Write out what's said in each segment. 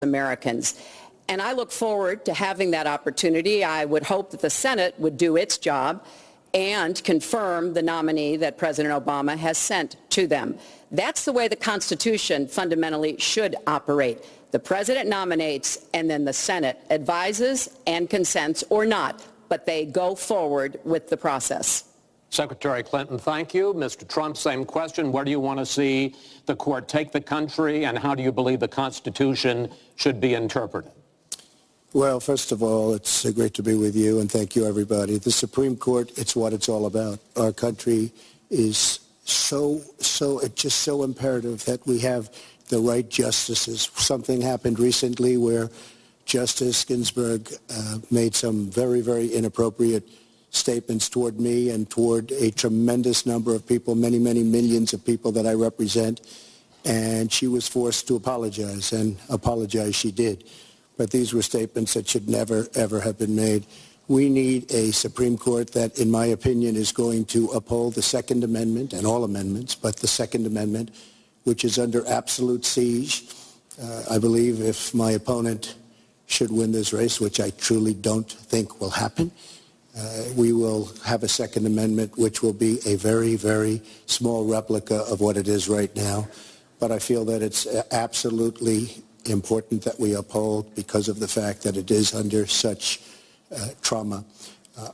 Americans. And I look forward to having that opportunity. I would hope that the Senate would do its job and confirm the nominee that President Obama has sent to them. That's the way the Constitution fundamentally should operate. The President nominates, and then the Senate advises and consents or not, but they go forward with the process. Secretary Clinton, thank you. Mr. Trump, same question. Where do you want to see the court take the country, and how do you believe the Constitution should be interpreted? Well, first of all, it's great to be with you, and thank you, everybody. The Supreme Court, it's what it's all about. Our country is it's just so imperative that we have the right justices. Something happened recently where Justice Ginsburg made some very, very inappropriate statements toward me and toward a tremendous number of people, many, many millions of people that I represent, and she was forced to apologize, and apologize she did. But these were statements that should never, ever have been made. We need a Supreme Court that, in my opinion, is going to uphold the Second Amendment and all amendments, but the Second Amendment, which is under absolute siege. I believe if my opponent should win this race, which I truly don't think will happen, we will have a Second Amendment which will be a very, very small replica of what it is right now. But I feel that it's absolutely important that we uphold because of the fact that it is under such trauma.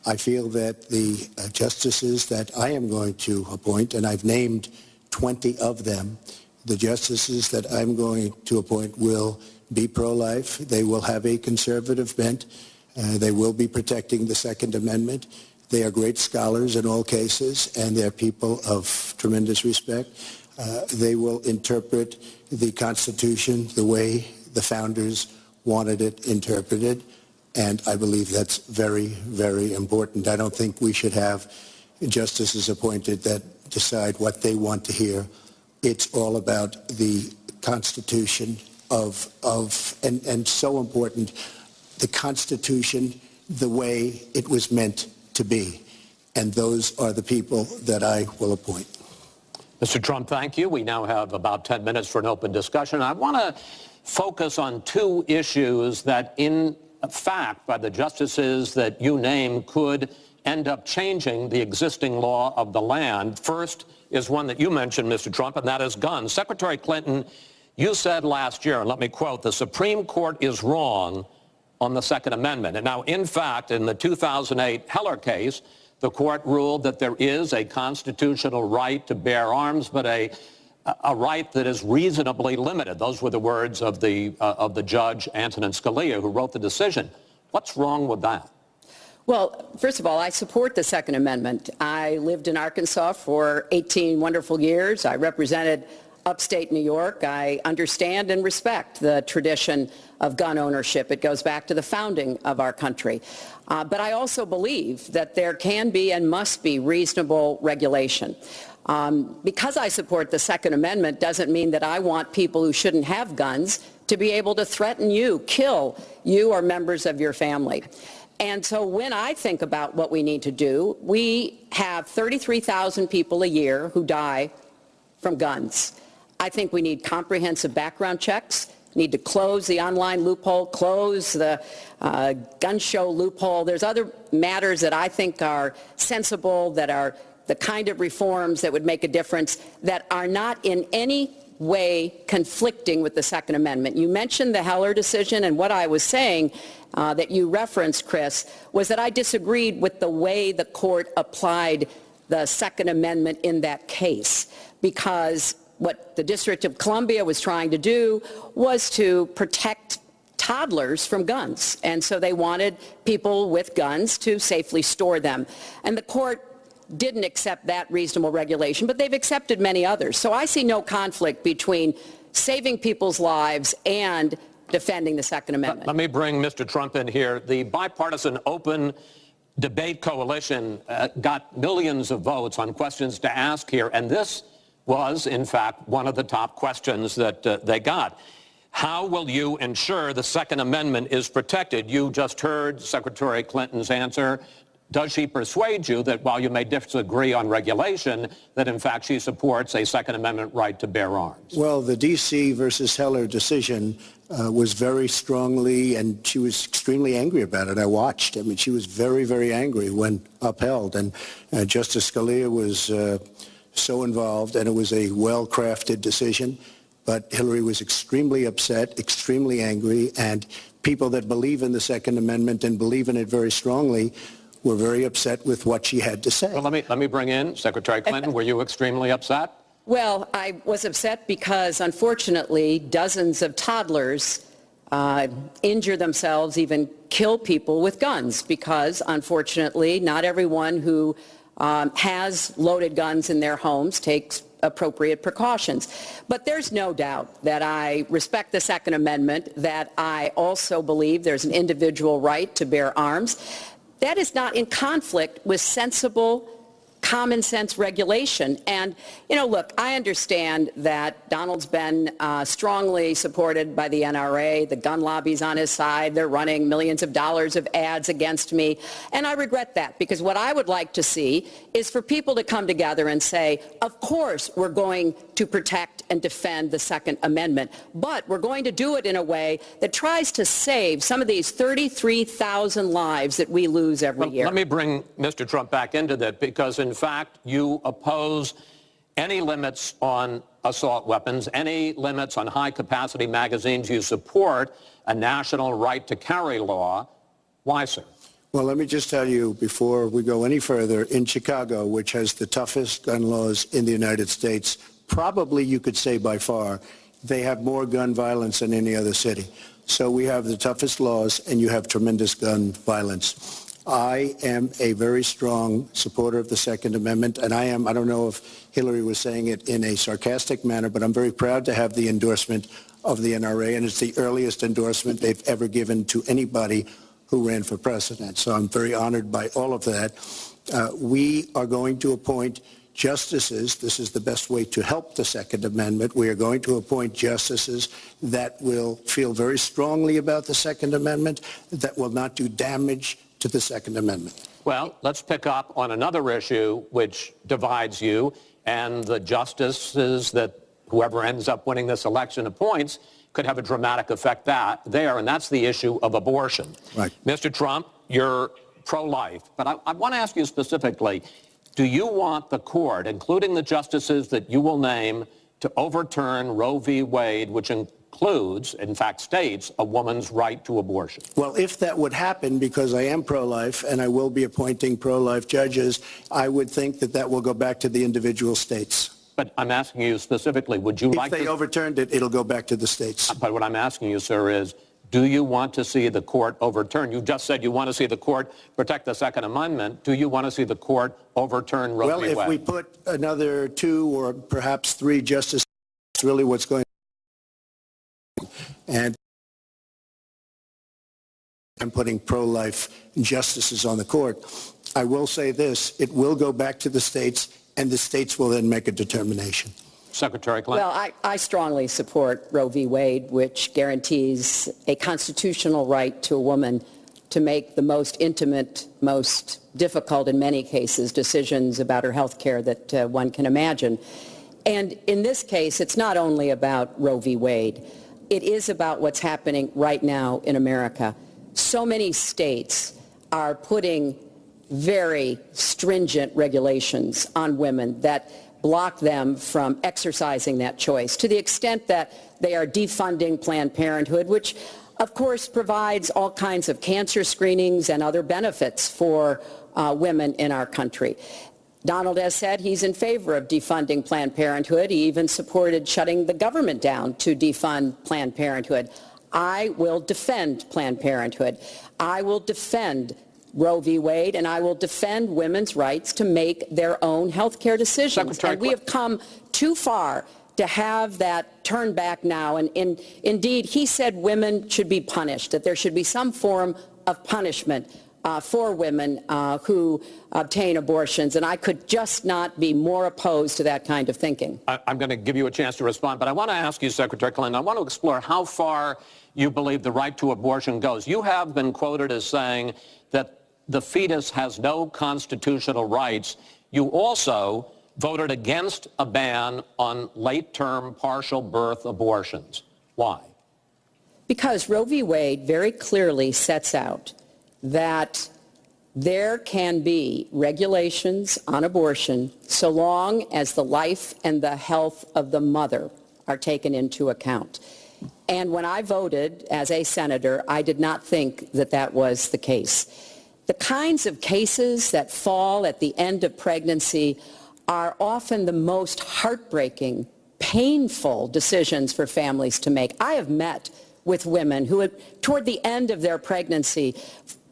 I feel that the justices that I am going to appoint, and I've named 20 of them, the justices that I'm going to appoint will be pro-life. They will have a conservative bent. They will be protecting the Second Amendment. They are great scholars in all cases, and they're people of tremendous respect. They will interpret the Constitution the way the founders wanted it interpreted, and I believe that's very, very important. I don't think we should have justices appointed that decide what they want to hear. It's all about the Constitution and so important, the Constitution the way it was meant to be. And those are the people that I will appoint. Mr. Trump, thank you. We now have about 10 minutes for an open discussion. I want to focus on two issues that, in fact, by the justices that you name, could end up changing the existing law of the land. First is one that you mentioned, Mr. Trump, and that is guns. Secretary Clinton, you said last year, and let me quote, "The Supreme Court is wrong on the Second Amendment." And now, in fact, in the 2008 Heller case, the court ruled that there is a constitutional right to bear arms, but a right that is reasonably limited. Those were the words of the judge, Antonin Scalia, who wrote the decision. What's wrong with that? Well, first of all, I support the Second Amendment. I lived in Arkansas for 18 wonderful years. I represented upstate New York. I understand and respect the tradition of gun ownership. It goes back to the founding of our country. But I also believe that there can be and must be reasonable regulation. Because I support the Second Amendment doesn't mean that I want people who shouldn't have guns to be able to threaten you, kill you or members of your family. And so when I think about what we need to do, we have 33,000 people a year who die from guns. I think we need comprehensive background checks, need to close the online loophole, close the gun show loophole. There's other matters that I think are sensible, that are the kind of reforms that would make a difference, that are not in any way conflicting with the Second Amendment. You mentioned the Heller decision, and what I was saying that you referenced, Chris, was that I disagreed with the way the court applied the Second Amendment in that case, because what the District of Columbia was trying to do was to protect toddlers from guns. And so they wanted people with guns to safely store them. And the court didn't accept that reasonable regulation, but they've accepted many others. So I see no conflict between saving people's lives and defending the Second Amendment. Let me bring Mr. Trump in here. The bipartisan open debate coalition got millions of votes on questions to ask here, and this was, in fact, one of the top questions that they got. How will you ensure the Second Amendment is protected? You just heard Secretary Clinton's answer. does she persuade you that while you may disagree on regulation, that in fact she supports a Second Amendment right to bear arms? Well, the D.C. versus Heller decision was very strongly, and she was extremely angry about it. I watched. I mean, she was very, very angry when upheld. And Justice Scalia was so involved, and it was a well-crafted decision. But Hillary was extremely upset, extremely angry, and people that believe in the Second Amendment and believe in it very strongly were very upset with what she had to say. Well, let me bring in Secretary Clinton. Were you extremely upset? Well, I was upset because, unfortunately, dozens of toddlers injure themselves, even kill people with guns, because, unfortunately, not everyone who has loaded guns in their homes takes appropriate precautions. But there's no doubt that I respect the Second Amendment, that I also believe there's an individual right to bear arms. That is not in conflict with sensible, common sense regulation. And, look, I understand that Donald's been strongly supported by the NRA. The gun lobby's on his side. They're running millions of dollars of ads against me. And I regret that, because what I would like to see is for people to come together and say, of course we're going to protect and defend the Second Amendment, but we're going to do it in a way that tries to save some of these 33,000 lives that we lose every year. Let me bring Mr. Trump back into that, because in fact you oppose any limits on assault weapons, any limits on high-capacity magazines. You support a national right to carry law. Why, sir? Well, let me just tell you, before we go any further, in Chicago, which has the toughest gun laws in the United States, probably you could say by far, they have more gun violence than any other city. So we have the toughest laws, and you have tremendous gun violence. I am a very strong supporter of the Second Amendment, and I don't know if Hillary was saying it in a sarcastic manner, but I'm very proud to have the endorsement of the NRA, and it's the earliest endorsement they've ever given to anybody who ran for president. So I'm very honored by all of that. We are going to appoint justices. This is the best way to help the Second Amendment. We are going to appoint justices that will feel very strongly about the Second Amendment, that will not do damage to the Second Amendment. Well, let's pick up on another issue which divides you and the justices that whoever ends up winning this election appoints could have a dramatic effect there, and that's the issue of abortion. Right. Mr. Trump, you're pro-life, but I want to ask you specifically, do you want the court, including the justices that you will name, to overturn Roe v. Wade, which includes, in fact states, a woman's right to abortion? Well, if that would happen, because I am pro-life and I will be appointing pro-life judges, I would think that that will go back to the individual states. But I'm asking you specifically, would you like to... If they overturned it, it'll go back to the states. But what I'm asking you, sir, is do you want to see the court overturn? You just said you want to see the court protect the Second Amendment. Do you want to see the court overturn Roe v. Wade? Well, if we put another 2 or perhaps 3 justices, that's really what's going on. And I'm putting pro-life justices on the court. I will say this, it will go back to the states, and the states will then make a determination. Secretary Clinton. Well, I strongly support Roe v. Wade, which guarantees a constitutional right to a woman to make the most intimate, most difficult in many cases decisions about her health care that one can imagine. And in this case, it's not only about Roe v. Wade. It is about what's happening right now in America. So many states are putting very stringent regulations on women that block them from exercising that choice, to the extent that they are defunding Planned Parenthood, which of course provides all kinds of cancer screenings and other benefits for women in our country. Donald has said he's in favor of defunding Planned Parenthood. He even supported shutting the government down to defund Planned Parenthood. I will defend Planned Parenthood. I will defend Roe v. Wade, and I will defend women's rights to make their own health care decisions. And we have come too far to have that turned back now. And indeed, he said women should be punished, that there should be some form of punishment for women who obtain abortions. And I could just not be more opposed to that kind of thinking. I'm going to give you a chance to respond, but I want to ask you, Secretary Clinton, I want to explore how far you believe the right to abortion goes. You have been quoted as saying that the fetus has no constitutional rights. You also voted against a ban on late-term partial birth abortions. Why? Because Roe v. Wade very clearly sets out that there can be regulations on abortion so long as the life and the health of the mother are taken into account. And when I voted as a senator, I did not think that that was the case. The kinds of cases that fall at the end of pregnancy are often the most heartbreaking, painful decisions for families to make. I have met with women who, toward the end of their pregnancy,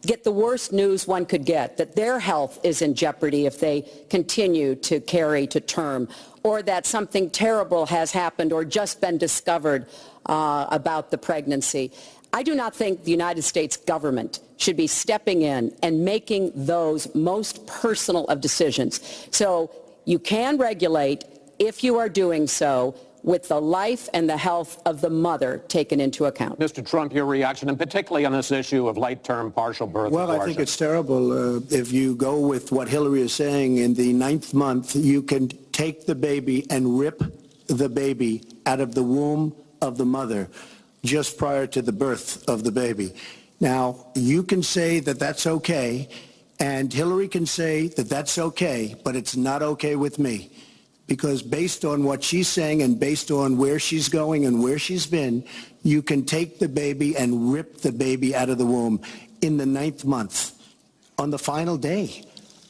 get the worst news one could get, that their health is in jeopardy if they continue to carry to term, or that something terrible has happened or just been discovered about the pregnancy. I do not think the United States government should be stepping in and making those most personal of decisions. So you can regulate, if you are doing so, with the life and the health of the mother taken into account. Mr. Trump, your reaction, and particularly on this issue of late-term partial birth abortion. Well, I think it's terrible. If you go with what Hillary is saying, in the 9th month, you can take the baby and rip the baby out of the womb of the mother just prior to the birth of the baby. Now, you can say that that's okay, and Hillary can say that that's okay, but it's not okay with me. Because based on what she's saying and based on where she's going and where she's been, you can take the baby and rip the baby out of the womb in the 9th month on the final day.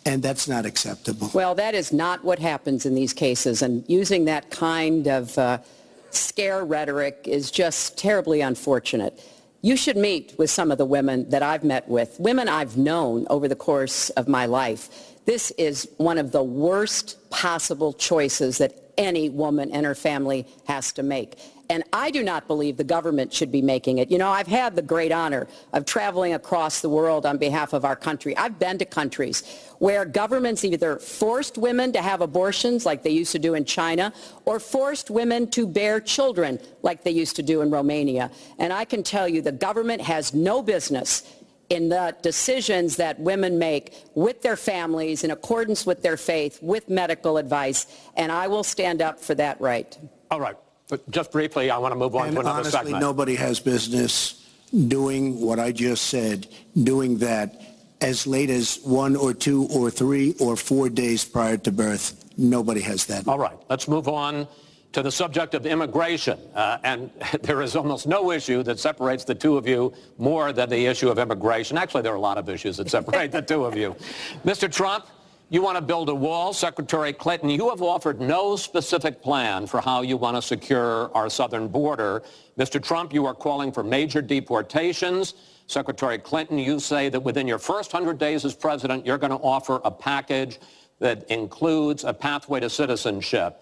And that's not acceptable. Well, that is not what happens in these cases. And using that kind of scare rhetoric is just terribly unfortunate. You should meet with some of the women that I've met with, women I've known over the course of my life. This is one of the worst possible choices that any woman and her family has to make. And I do not believe the government should be making it. You know, I've had the great honor of traveling across the world on behalf of our country. I've been to countries where governments either forced women to have abortions like they used to do in China, or forced women to bear children like they used to do in Romania. And I can tell you the government has no business in the decisions that women make with their families in accordance with their faith, with medical advice, and I will stand up for that right. All right. But just briefly, I want to move on to another honestly, segment. Nobody has business doing what I just said, doing that as late as 1 or 2 or 3 or 4 days prior to birth. Nobody has that. All right. Let's move on to the subject of immigration. And there is almost no issue that separates the two of you more than the issue of immigration. Actually, there are a lot of issues that separate the two of you. Mr. Trump, you want to build a wall. Secretary Clinton, you have offered no specific plan for how you want to secure our southern border. Mr. Trump, you are calling for major deportations. Secretary Clinton, you say that within your first 100 days as president, you're going to offer a package that includes a pathway to citizenship.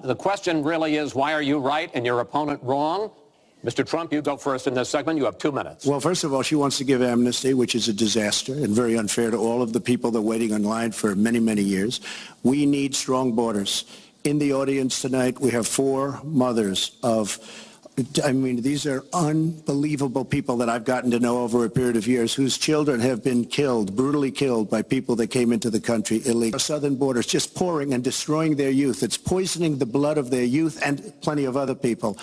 The question really is, why are you right and your opponent wrong? Mr. Trump, you go first in this segment. You have 2 minutes. Well, first of all, she wants to give amnesty, which is a disaster and very unfair to all of the people that are waiting in line for many, many years. We need strong borders. In the audience tonight, we have 4 mothers of, I mean, these are unbelievable people that I've gotten to know over a period of years whose children have been killed, brutally killed by people that came into the country illegally. Our southern border is just pouring and destroying their youth. It's poisoning the blood of their youth and plenty of other people.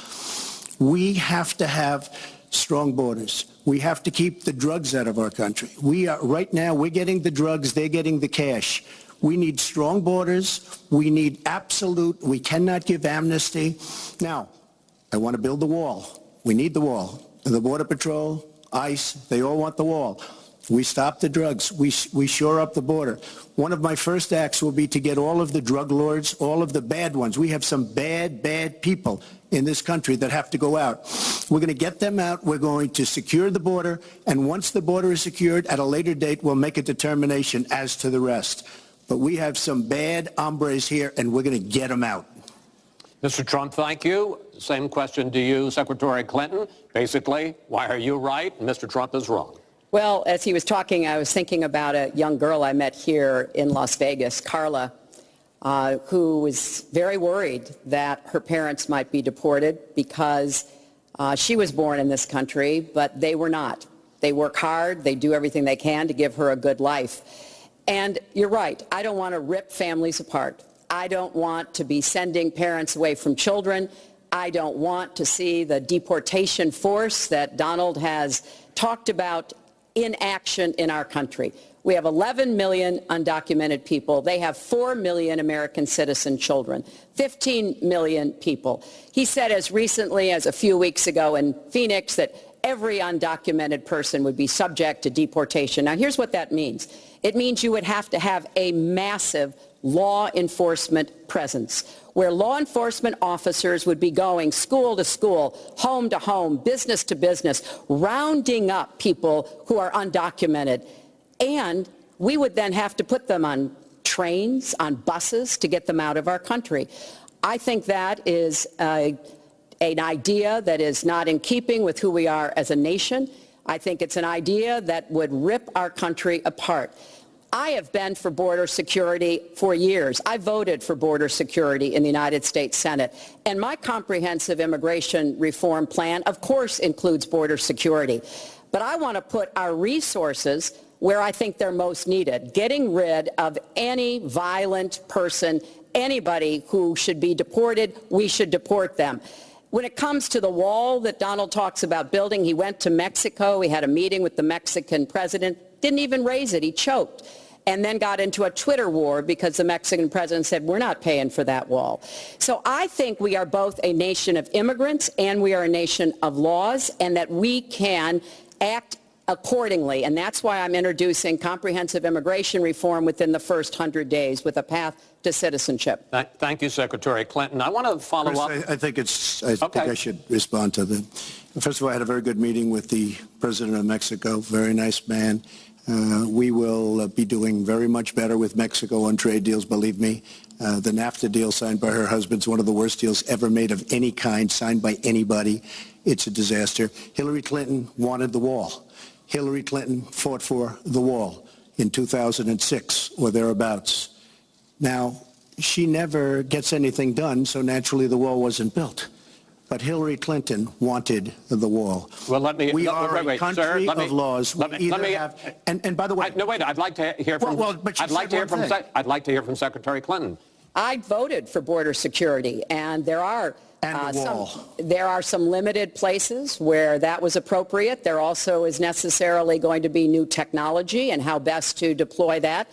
We have to have strong borders. We have to keep the drugs out of our country. Right now, we're getting the drugs, they're getting the cash. We need strong borders. We need we cannot give amnesty. Now, I want to build the wall. We need the wall. The Border Patrol, ICE, they all want the wall. We stop the drugs. We shore up the border. One of my first acts will be to get all of the drug lords, all of the bad ones. We have some bad people in this country that have to go out. We're going to get them out. We're going to secure the border. And once the border is secured, at a later date, we'll make a determination as to the rest. But we have some bad hombres here, and we're going to get them out. Mr. Trump, thank you. Same question to you, Secretary Clinton. Basically, why are you right and Mr. Trump is wrong? Well, as he was talking, I was thinking about a young girl I met here in Las Vegas, Carla, who was very worried that her parents might be deported because she was born in this country, but they were not. They work hard. They do everything they can to give her a good life. And you're right. I don't want to rip families apart. I don't want to be sending parents away from children. I don't want to see the deportation force that Donald has talked about in action in our country. We have 11 million undocumented people. They have 4 million American citizen children, 15 million people. He said as recently as a few weeks ago in Phoenix that every undocumented person would be subject to deportation. Now, here's what that means. It means you would have to have a massive law enforcement presence, where law enforcement officers would be going school to school, home to home, business to business, rounding up people who are undocumented. And we would then have to put them on trains, on buses to get them out of our country. I think that is an idea that is not in keeping with who we are as a nation. I think it's an idea that would rip our country apart. I have been for border security for years. I voted for border security in the United States Senate. And my comprehensive immigration reform plan, of course, includes border security. But I want to put our resources where I think they're most needed, getting rid of any violent person, anybody who should be deported, we should deport them. When it comes to the wall that Donald talks about building, he went to Mexico, he had a meeting with the Mexican president, didn't even raise it, he choked, and then got into a Twitter war because the Mexican president said, we're not paying for that wall. So I think we are both a nation of immigrants and we are a nation of laws, and that we can act accordingly. And that's why I'm introducing comprehensive immigration reform within the first 100 days with a path to citizenship. Thank you, Secretary Clinton. I want to follow up. I think I should respond to that. First of all, I had a very good meeting with the president of Mexico, very nice man. We will be doing very much better with Mexico on trade deals, believe me. The NAFTA deal signed by her husband is one of the worst deals ever made of any kind, signed by anybody. It's a disaster. Hillary Clinton wanted the wall. Hillary Clinton fought for the wall in 2006 or thereabouts. Now, she never gets anything done, so naturally the wall wasn't built. But Hillary Clinton wanted the wall. Well, we are a country of laws. And by the way, no, wait. I'd like to hear from. I'd like to hear from Secretary Clinton. I voted for border security, and there are some limited places where that was appropriate. There also is necessarily going to be new technology and how best to deploy that.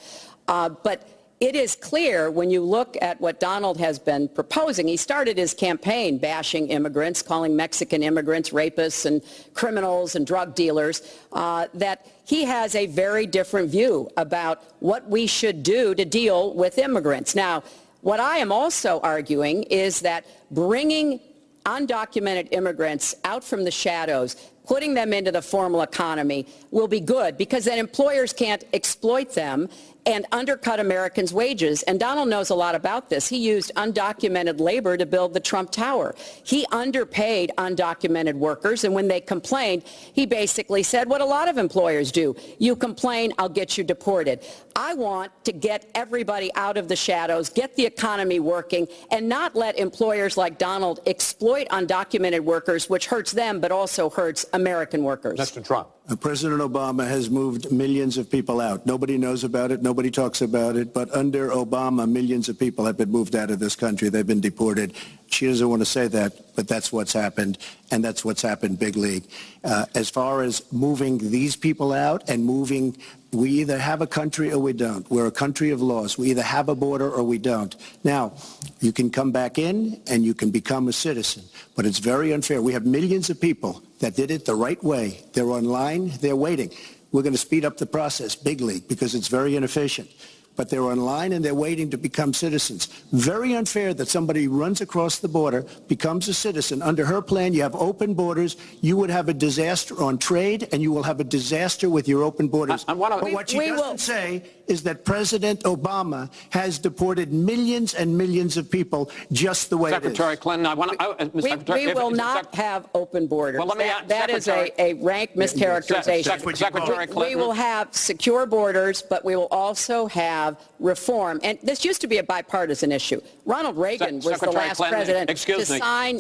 But it is clear when you look at what Donald has been proposing. He started his campaign bashing immigrants, calling Mexican immigrants rapists and criminals and drug dealers, that he has a very different view about what we should do to deal with immigrants. Now, what I am also arguing is that bringing undocumented immigrants out from the shadows, putting them into the formal economy will be good, because then employers can't exploit them and undercut Americans' wages. And Donald knows a lot about this. He used undocumented labor to build the Trump Tower. He underpaid undocumented workers, and when they complained, he basically said what a lot of employers do. You complain, I'll get you deported. I want to get everybody out of the shadows, get the economy working, and not let employers like Donald exploit undocumented workers, which hurts them but also hurts American workers. Mr. Trump. President Obama has moved millions of people out. Nobody knows about it. Nobody talks about it. But under Obama, millions of people have been moved out of this country. They've been deported. She doesn't want to say that, but that's what's happened, and that's what's happened big league. As far as moving these people out and moving, we either have a country or we don't. We're a country of laws. We either have a border or we don't. Now, you can come back in and you can become a citizen, but it's very unfair. We have millions of people that did it the right way. They're online. They're waiting. We're going to speed up the process, big league, because it's very inefficient. But they're online and they're waiting to become citizens. Very unfair that somebody runs across the border, becomes a citizen. Under her plan, you have open borders. You would have a disaster on trade, and you will have a disaster with your open borders. But what she doesn't say is that President Obama has deported millions and millions of people just the way it is. Secretary Clinton, I want to... We will not have open borders. Well, that is a rank mischaracterization. Secretary Clinton. We will have secure borders, but we will also have reform. And this used to be a bipartisan issue. Ronald Reagan was the last president to sign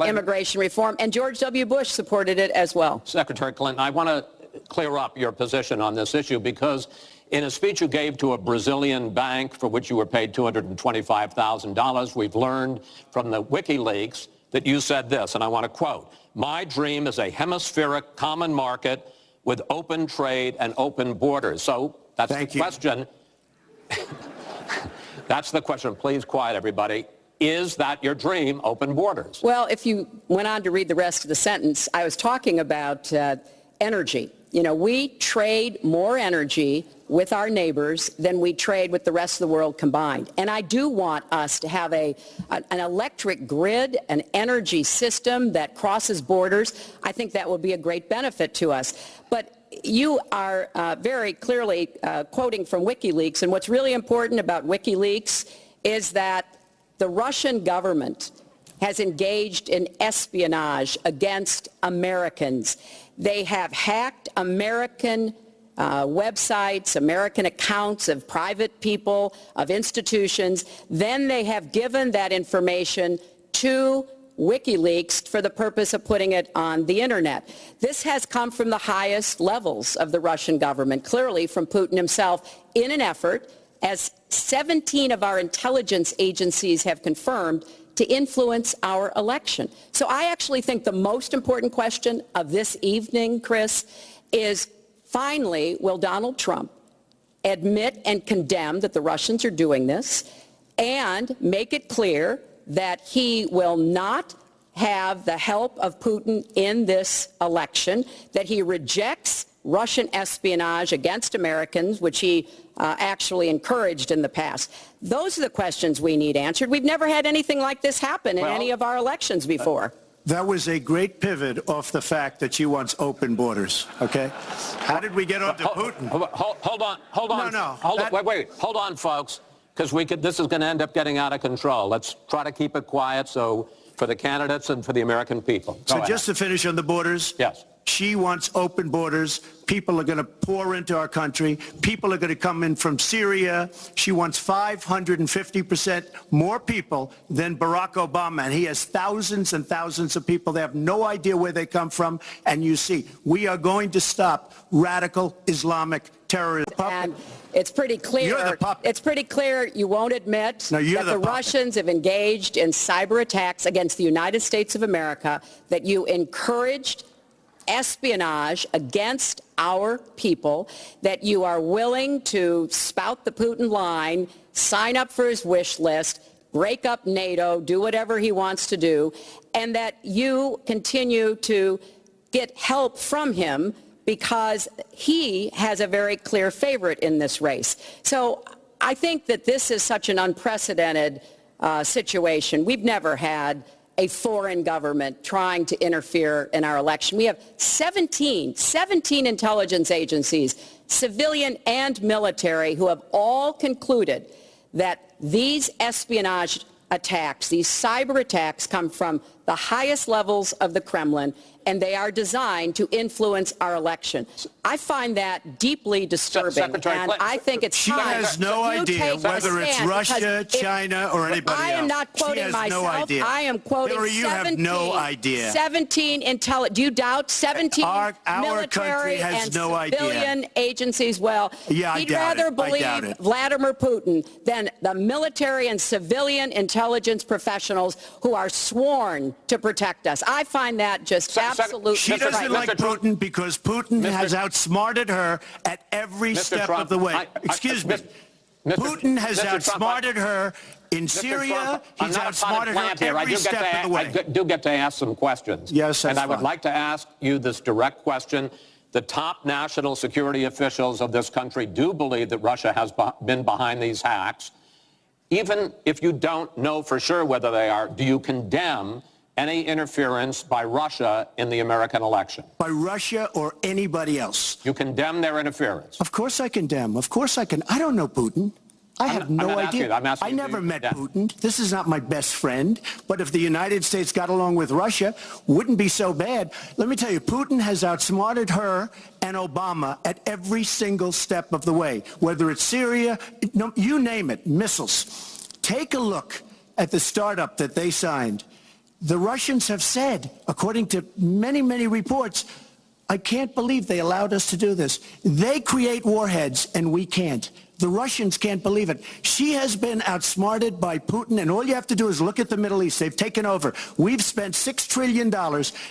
immigration reform, and George W. Bush supported it as well. Secretary Clinton, I want to clear up your position on this issue, because in a speech you gave to a Brazilian bank for which you were paid $225,000, we've learned from the WikiLeaks that you said this, and I want to quote, "My dream is a hemispheric common market with open trade and open borders." So that's the question. That's the question. Please quiet, everybody. Is that your dream, open borders? Well, if you went on to read the rest of the sentence, I was talking about energy. You know, we trade more energy with our neighbors than we trade with the rest of the world combined. And I do want us to have an electric grid, an energy system that crosses borders. I think that will be a great benefit to us. But you are very clearly quoting from WikiLeaks, and what's really important about WikiLeaks is that the Russian government has engaged in espionage against Americans. They have hacked American websites, American accounts of private people, of institutions. Then they have given that information to WikiLeaks for the purpose of putting it on the internet. This has come from the highest levels of the Russian government, clearly from Putin himself, in an effort, as 17 of our intelligence agencies have confirmed, to influence our election. So I actually think the most important question of this evening, Chris, is finally, will Donald Trump admit and condemn that the Russians are doing this and make it clear that he will not have the help of Putin in this election, that he rejects Russian espionage against Americans, which he actually encouraged in the past. Those are the questions we need answered. We've never had anything like this happen in any of our elections before. That was a great pivot off the fact that she wants open borders, okay? How did we get onto Putin? Hold on. No. Wait. Hold on, folks, because this is going to end up getting out of control. Let's try to keep it quiet so for the candidates and for the American people. So just to finish on the borders. Yes. She wants open borders. People are going to pour into our country. People are going to come in from Syria. She wants 550% more people than Barack Obama. And he has thousands and thousands of people. They have no idea where they come from. And you see, we are going to stop radical Islamic terrorism. And it's pretty clear. It's pretty clear you won't admit that the Russians have engaged in cyber attacks against the United States of America, that you encouraged espionage against our people, that you are willing to spout the Putin line, sign up for his wish list, break up NATO, do whatever he wants to do, and that you continue to get help from him because he has a very clear favorite in this race. So I think that this is such an unprecedented situation. We've never had a foreign government trying to interfere in our election. We have 17 intelligence agencies, civilian and military, who have all concluded that these espionage attacks, these cyber attacks, come from the highest levels of the Kremlin, and they are designed to influence our election. I find that deeply disturbing, and I think it's time. She has no idea whether it's Russia, China, or anybody else. I am not quoting myself. No idea. I am quoting Hillary, you have no idea. 17 do you doubt 17 our military has and no civilian idea. Agencies? Well, yeah, he'd rather believe Vladimir Putin than the military and civilian intelligence professionals who are sworn to protect us. I find that just absolutely She doesn't like Putin because Putin has outsmarted her at every step of the way. Excuse me. Putin has outsmarted her in Syria. He's outsmarted her every step of the way. I do get to ask some questions. Yes, that's And I would like to ask you this direct question. The top national security officials of this country do believe that Russia has been behind these hacks. Even if you don't know for sure whether they are, do you condemn any interference by Russia in the American election? By Russia or anybody else. You condemn their interference? Of course I condemn. Of course I can. I don't know Putin. I have no idea. I never met Putin. This is not my best friend. But if the United States got along with Russia, wouldn't be so bad. Let me tell you, Putin has outsmarted her and Obama at every single step of the way. Whether it's Syria, you name it, missiles. Take a look at the startup that they signed. The Russians have said, according to many, many reports, I can't believe they allowed us to do this. They create warheads, and we can't. The Russians can't believe it. She has been outsmarted by Putin, and all you have to do is look at the Middle East. They've taken over. We've spent $6 trillion.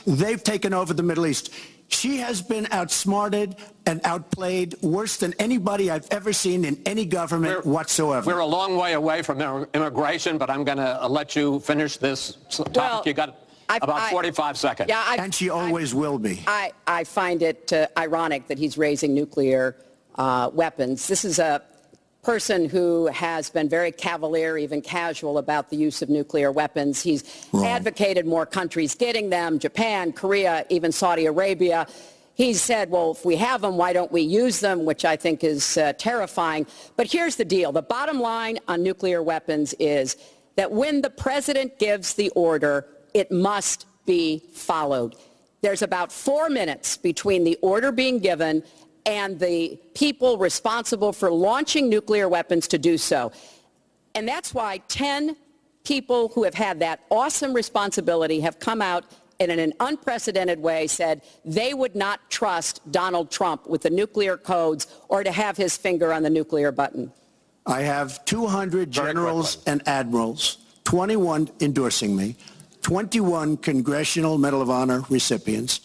They've taken over the Middle East. She has been outsmarted and outplayed worse than anybody I've ever seen in any government whatsoever. We're a long way away from immigration, but I'm going to let you finish this topic. Well, you got about 45 seconds. Yeah, and she always will be. I find it ironic that he's raising nuclear weapons. This is a person who has been very cavalier, even casual, about the use of nuclear weapons. He's advocated more countries getting them, Japan, Korea, even Saudi Arabia. He's said, well, if we have them, why don't we use them, which I think is terrifying. But here's the deal. The bottom line on nuclear weapons is that when the president gives the order, it must be followed. There's about 4 minutes between the order being given and the people responsible for launching nuclear weapons to do so. And that's why 10 people who have had that awesome responsibility have come out and in an unprecedented way said they would not trust Donald Trump with the nuclear codes or to have his finger on the nuclear button. I have 200 generals and admirals, 21 endorsing me, 21 Congressional Medal of Honor recipients.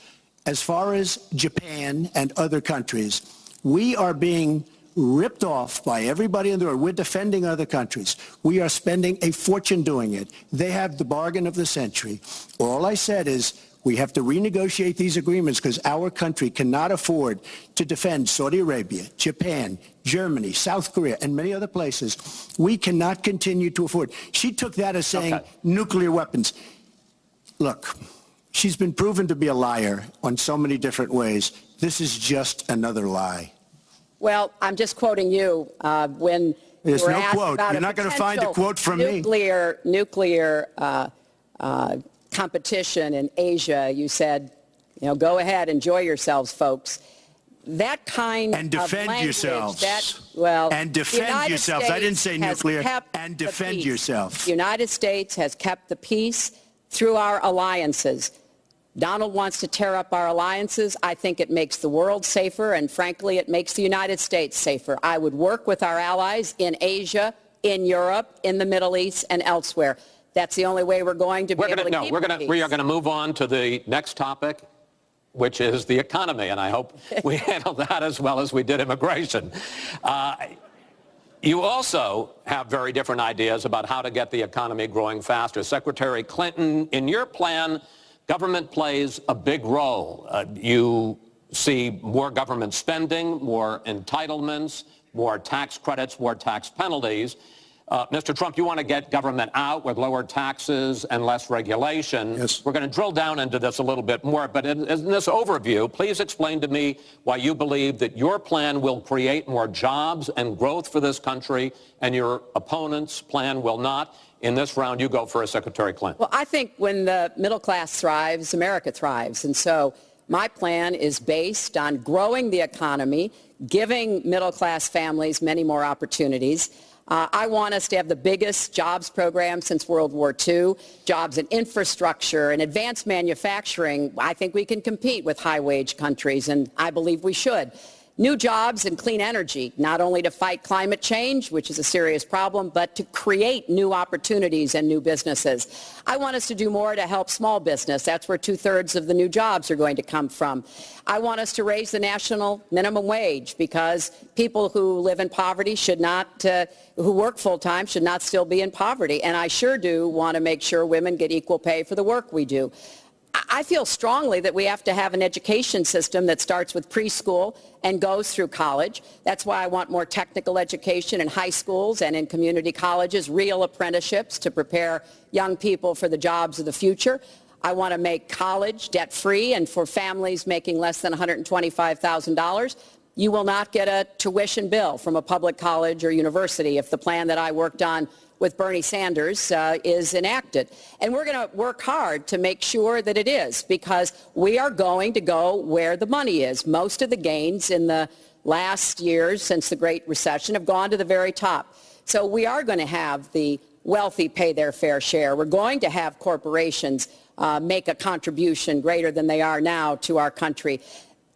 As far as Japan and other countries, we are being ripped off by everybody in the world. We're defending other countries. We are spending a fortune doing it. They have the bargain of the century. All I said is we have to renegotiate these agreements because our country cannot afford to defend Saudi Arabia, Japan, Germany, South Korea, and many other places. We cannot continue to afford. She took that as saying nuclear weapons. Look. She's been proven to be a liar on so many different ways. This is just another lie. Well, I'm just quoting you when there's you were no asked quote. about You're not going to find a quote from me. Nuclear competition in Asia. You said, go ahead, enjoy yourselves, folks. That kind and defend of language, yourselves. And defend yourselves. I didn't say nuclear. And defend yourself. The United States has kept the peace through our alliances. Donald wants to tear up our alliances. I think it makes the world safer, and frankly, it makes the United States safer. I would work with our allies in Asia, in Europe, in the Middle East, and elsewhere. That's the only way we're going to be able to keep peace. We are going to move on to the next topic, which is the economy, and I hope we handle that as well as we did immigration. You also have very different ideas about how to get the economy growing faster. Secretary Clinton, in your plan, government plays a big role. You see more government spending, more entitlements, more tax credits, more tax penalties. Mr. Trump, you want to get government out with lower taxes and less regulation. Yes. We're going to drill down into this a little bit more, but in this overview, please explain to me why you believe that your plan will create more jobs and growth for this country and your opponent's plan will not. In this round, you go first, Secretary Clinton. Well, I think when the middle class thrives, America thrives. And so my plan is based on growing the economy, giving middle class families many more opportunities. I want us to have the biggest jobs program since World War II, jobs in infrastructure and advanced manufacturing. I think we can compete with high-wage countries, and I believe we should. New jobs and clean energy, not only to fight climate change, which is a serious problem, but to create new opportunities and new businesses. I want us to do more to help small business. That's where 2/3 of the new jobs are going to come from. I want us to raise the national minimum wage because people who live in poverty should not, who work full-time should not still be in poverty. And I sure do want to make sure women get equal pay for the work we do. I feel strongly that we have to have an education system that starts with preschool and goes through college. That's why I want more technical education in high schools and in community colleges, real apprenticeships to prepare young people for the jobs of the future. I want to make college debt-free, and for families making less than $125,000, you will not get a tuition bill from a public college or university if the plan that I worked on with Bernie Sanders is enacted. And we're going to work hard to make sure that it is, because we are going to go where the money is. Most of the gains in the last years since the Great Recession have gone to the very top. So we are going to have the wealthy pay their fair share. We're going to have corporations make a contribution greater than they are now to our country.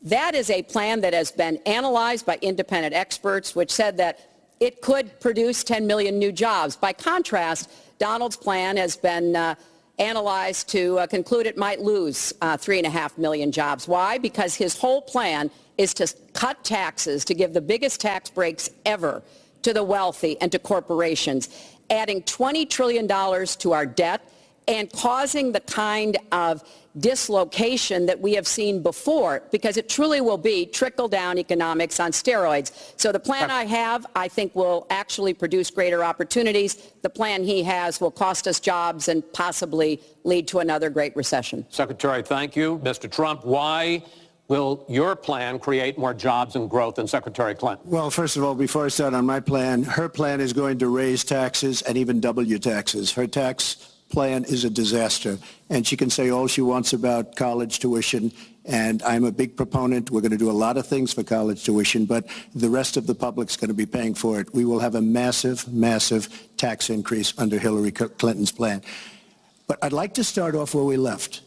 That is a plan that has been analyzed by independent experts, which said that it could produce 10 million new jobs. By contrast, Donald's plan has been analyzed to conclude it might lose 3.5 million jobs. Why? Because his whole plan is to cut taxes, to give the biggest tax breaks ever to the wealthy and to corporations, adding $20 trillion to our debt and causing the kind of dislocation that we have seen before, because it truly will be trickle-down economics on steroids. So the plan I have, I think, will actually produce greater opportunities. The plan he has will cost us jobs and possibly lead to another great recession. Secretary, thank you. Mr. Trump, why will your plan create more jobs and growth than Secretary Clinton? Well, first of all, before I start on my plan, her plan is going to raise taxes and even double your taxes. Her tax plan is a disaster, and she can say all she wants about college tuition, and I'm a big proponent. We're going to do a lot of things for college tuition, but the rest of the public's going to be paying for it. We will have a massive, massive tax increase under Hillary Clinton's plan. But I'd like to start off where we left,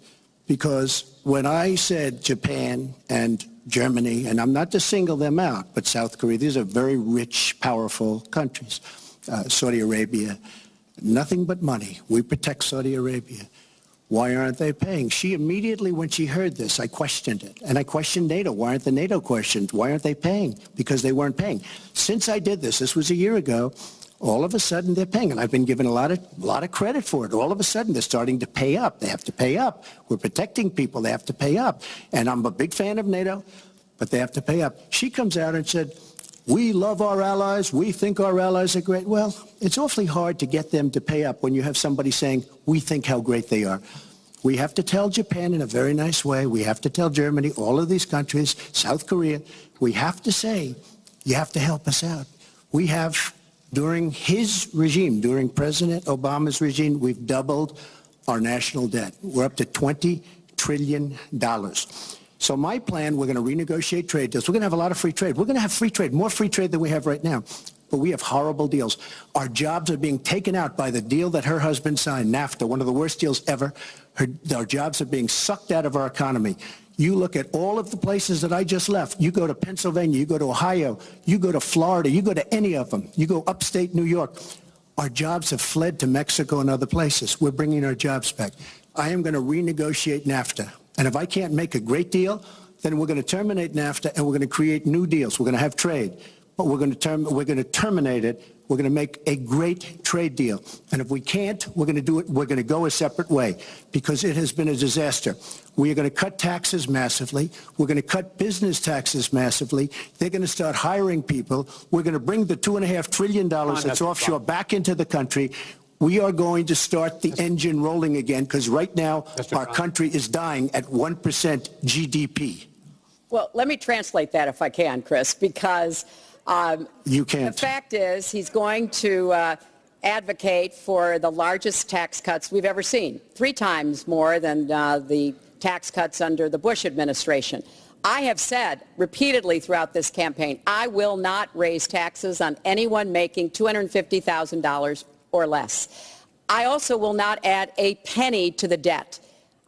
because when I said Japan and Germany, and I'm not to single them out, but South Korea, these are very rich, powerful countries. Saudi Arabia, nothing but money. We protect Saudi Arabia. Why aren't they paying? She immediately, when she heard this, I questioned it. And I questioned NATO. Why aren't the NATO questions? Why aren't they paying? Because they weren't paying. Since I did this was a year ago, all of a sudden they're paying. And I've been given a lot of credit for it. All of a sudden they're starting to pay up. They have to pay up. We're protecting people. They have to pay up. And I'm a big fan of NATO, but they have to pay up. She comes out and said, we love our allies. We think our allies are great. Well, it's awfully hard to get them to pay up when you have somebody saying, we think how great they are. We have to tell Japan in a very nice way. We have to tell Germany, all of these countries, South Korea, we have to say, you have to help us out. We have, during his regime, during President Obama's regime, we've doubled our national debt. We're up to $20 trillion. So my plan, we're going to renegotiate trade deals. We're going to have a lot of free trade. We're going to have free trade, more free trade than we have right now. But we have horrible deals. Our jobs are being taken out by the deal that her husband signed, NAFTA, one of the worst deals ever. Our jobs are being sucked out of our economy. You look at all of the places that I just left. You go to Pennsylvania, you go to Ohio, you go to Florida, you go to any of them. You go upstate New York. Our jobs have fled to Mexico and other places. We're bringing our jobs back. I am going to renegotiate NAFTA. And if I can't make a great deal, then we're going to terminate NAFTA and we're going to create new deals. We're going to have trade, but we're going to terminate it. We're going to make a great trade deal. And if we can't, we're going to do it. We're going to go a separate way because it has been a disaster. We are going to cut taxes massively. We're going to cut business taxes massively. They're going to start hiring people. We're going to bring the $2.5 trillion that's offshore back into the country. We are going to start the engine rolling again because right now our country is dying at 1% GDP. Well, let me translate that if I can, Chris, because you can't. The fact is he's going to advocate for the largest tax cuts we've ever seen, 3 times more than the tax cuts under the Bush administration. I have said repeatedly throughout this campaign, I will not raise taxes on anyone making $250,000 or less. I also will not add a penny to the debt.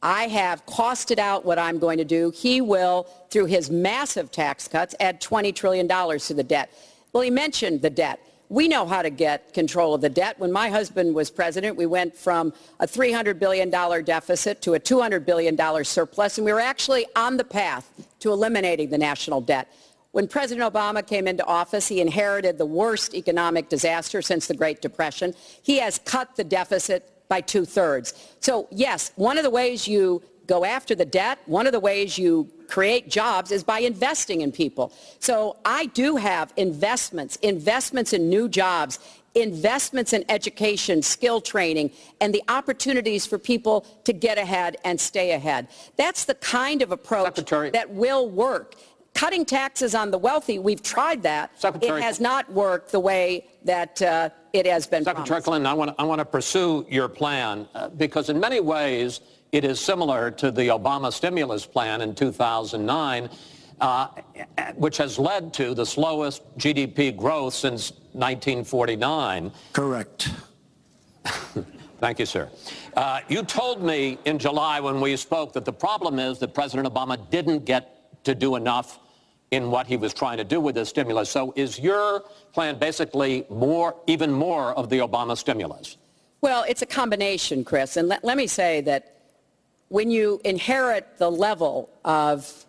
I have costed out what I'm going to do. He will, through his massive tax cuts, add $20 trillion to the debt. Well, he mentioned the debt. We know how to get control of the debt. When my husband was president, we went from a $300 billion deficit to a $200 billion surplus, and we were actually on the path to eliminating the national debt. When President Obama came into office, he inherited the worst economic disaster since the Great Depression. He has cut the deficit by 2/3. So, yes, one of the ways you go after the debt, one of the ways you create jobs is by investing in people. So I do have investments in new jobs, investments in education, skill training, and the opportunities for people to get ahead and stay ahead. That's the kind of approach that will work. Cutting taxes on the wealthy, we've tried that. It has not worked the way that it has been promised. Secretary Clinton, I want to pursue your plan because in many ways it is similar to the Obama stimulus plan in 2009, which has led to the slowest GDP growth since 1949. Correct. Thank you, sir. You told me in July when we spoke that the problem is that President Obama didn't get to do enough in what he was trying to do with this stimulus. So is your plan basically even more of the Obama stimulus? Well, it's a combination, Chris. And let me say that when you inherit the level of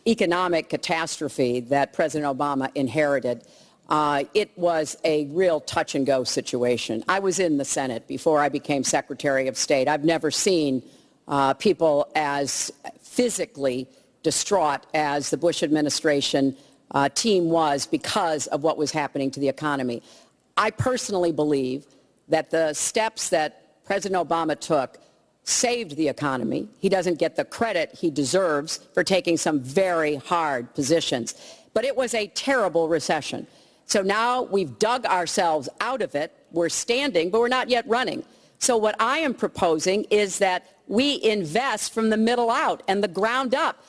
economic catastrophe that President Obama inherited, it was a real touch-and-go situation. I was in the Senate before I became Secretary of State. I've never seen people as physically distraught as the Bush administration team was because of what was happening to the economy. I personally believe that the steps that President Obama took saved the economy. He doesn't get the credit he deserves for taking some very hard positions. But it was a terrible recession. So now we've dug ourselves out of it. We're standing, but we're not yet running. So what I am proposing is that we invest from the middle out and the ground up,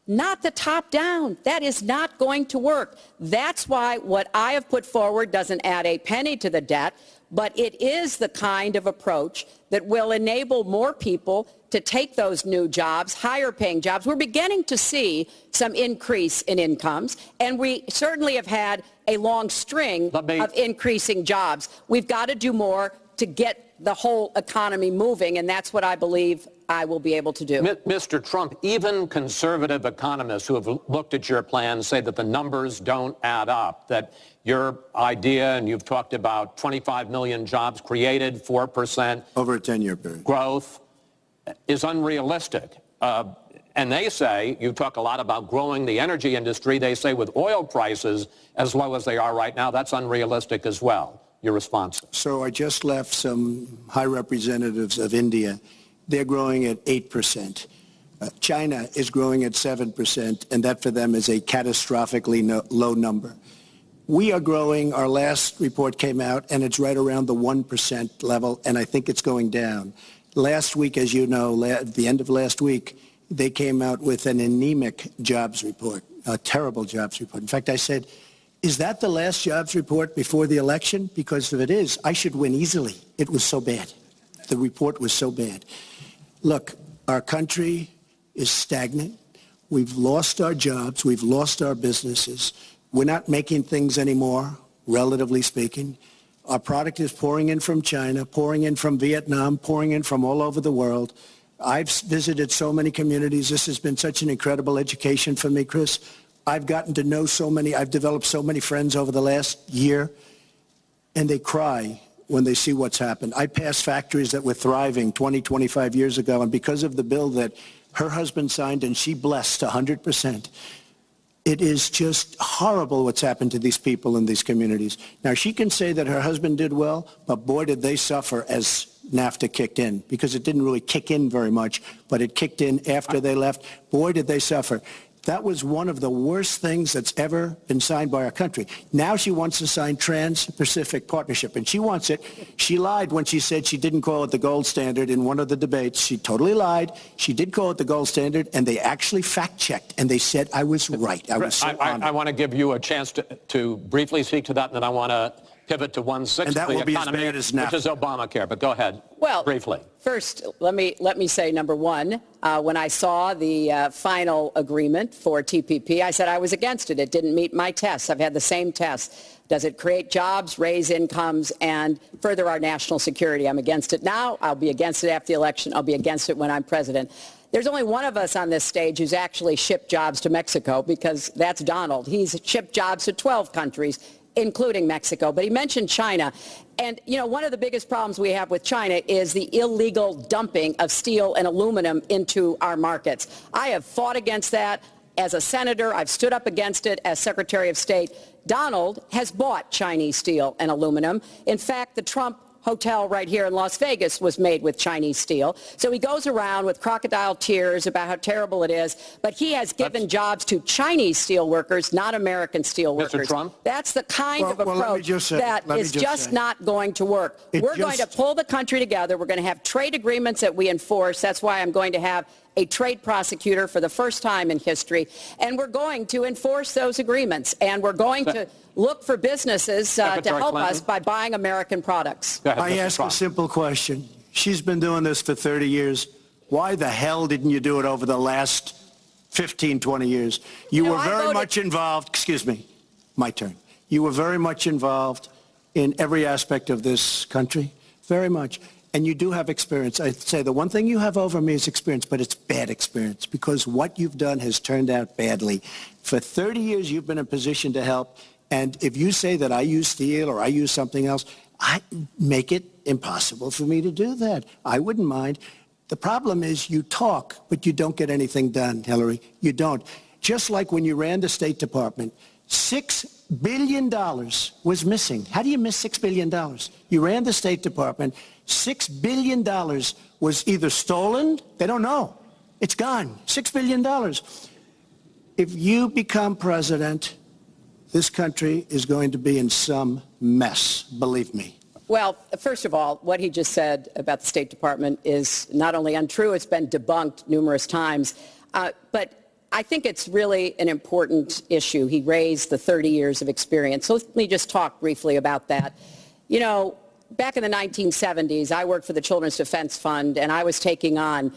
not the top down. That is not going to work. That's why what I have put forward doesn't add a penny to the debt, but it is the kind of approach that will enable more people to take those new jobs, higher paying jobs. We're beginning to see some increase in incomes, and we certainly have had a long string of increasing jobs. We've got to do more to get the whole economy moving, and that's what I believe I will be able to do. Mr. Trump, even conservative economists who have looked at your plan say that the numbers don't add up, that your idea, and you've talked about 25 million jobs created, 4% over a 10-year period growth, is unrealistic. And they say, you talk a lot about growing the energy industry, they say with oil prices as low as they are right now, that's unrealistic as well. Your response? So I just left some high representatives of India. They're growing at 8%. China is growing at 7%, and that for them is a catastrophically low number. We are growing. Our last report came out, and it's right around the 1% level, and I think it's going down. Last week, as you know, at the end of last week, they came out with an anemic jobs report, a terrible jobs report. In fact, I said, is that the last jobs report before the election? Because if it is, I should win easily. It was so bad. The report was so bad. Look, our country is stagnant. We've lost our jobs. We've lost our businesses. We're not making things anymore, relatively speaking. Our product is pouring in from China, pouring in from Vietnam, pouring in from all over the world. I've visited so many communities. This has been such an incredible education for me, Chris. I've gotten to know so many. I've developed so many friends over the last year, and they cry when they see what's happened. I passed factories that were thriving 20, 25 years ago, and because of the bill that her husband signed and she blessed 100%, it is just horrible what's happened to these people in these communities. Now, she can say that her husband did well, but boy, did they suffer as NAFTA kicked in, because it didn't really kick in very much, but it kicked in after they left. Boy, did they suffer. That was one of the worst things that's ever been signed by our country. Now she wants to sign Trans-Pacific Partnership, and she wants it. She lied when she said she didn't call it the gold standard in one of the debates. She totally lied. She did call it the gold standard, and they actually fact-checked, and they said I was right. I was so honored. I want to give you a chance to briefly speak to that, and then I want to pivot to 1/6 of the economy, which is Obamacare. But go ahead, briefly. First, let me say, number one, when I saw the final agreement for TPP, I said I was against it. It didn't meet my tests. I've had the same tests. Does it create jobs, raise incomes, and further our national security? I'm against it now. I'll be against it after the election. I'll be against it when I'm president. There's only one of us on this stage who's actually shipped jobs to Mexico, because that's Donald. He's shipped jobs to 12 countries, including Mexico. But he mentioned China. And, you know, one of the biggest problems we have with China is the illegal dumping of steel and aluminum into our markets. I have fought against that as a senator. I've stood up against it as Secretary of State. Donald has bought Chinese steel and aluminum. In fact, the Trump hotel right here in Las Vegas was made with Chinese steel. So he goes around with crocodile tears about how terrible it is, but he has given jobs to Chinese steel workers, not American steel workers. Mr. Trump? That's the kind of approach that is just not going to work. We're going to pull the country together. We're going to have trade agreements that we enforce. That's why I'm going to have a trade prosecutor for the first time in history, and we're going to enforce those agreements, and we're going to look for businesses to help us by buying American products. I ask a simple question. She's been doing this for 30 years. Why the hell didn't you do it over the last 15, 20 years. You were very much involved, excuse me, my turn. You were very much involved in every aspect of this country, very much. And you do have experience. I'd say the one thing you have over me is experience, but it's bad experience because what you've done has turned out badly. For 30 years, you've been in a position to help. And if you say that I use steel or I use something else, I make it impossible for me to do that. I wouldn't mind. The problem is you talk, but you don't get anything done, Hillary. You don't. Just like when you ran the State Department, $6 billion was missing. How do you miss $6 billion? You ran the State Department. $6 billion was either stolen, they don't know. It's gone. $6 billion. If you become president, this country is going to be in some mess, believe me. Well, first of all, what he just said about the State Department is not only untrue, it's been debunked numerous times. But I think it's really an important issue. He raised the 30 years of experience. So let me just talk briefly about that. You know, back in the 1970s, I worked for the Children's Defense Fund, and I was taking on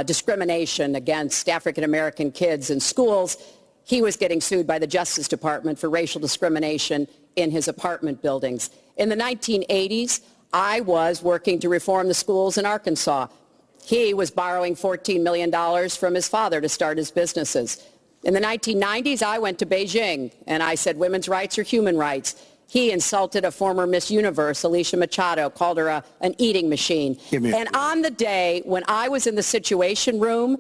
discrimination against African-American kids in schools. He was getting sued by the Justice Department for racial discrimination in his apartment buildings. In the 1980s, I was working to reform the schools in Arkansas. He was borrowing $14 million from his father to start his businesses. In the 1990s, I went to Beijing, and I said women's rights are human rights. He insulted a former Miss Universe, Alicia Machado, called her an eating machine. And on the day when I was in the Situation Room,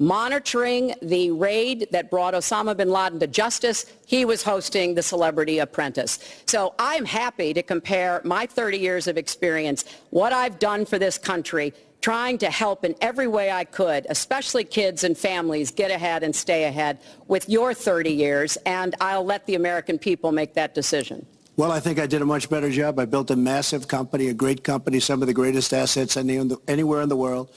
monitoring the raid that brought Osama bin Laden to justice, he was hosting the Celebrity Apprentice. So I'm happy to compare my 30 years of experience, what I've done for this country, trying to help in every way I could, especially kids and families, get ahead and stay ahead, with your 30 years, and I'll let the American people make that decision. Well, I think I did a much better job. I built a massive company, a great company, some of the greatest assets anywhere in the world.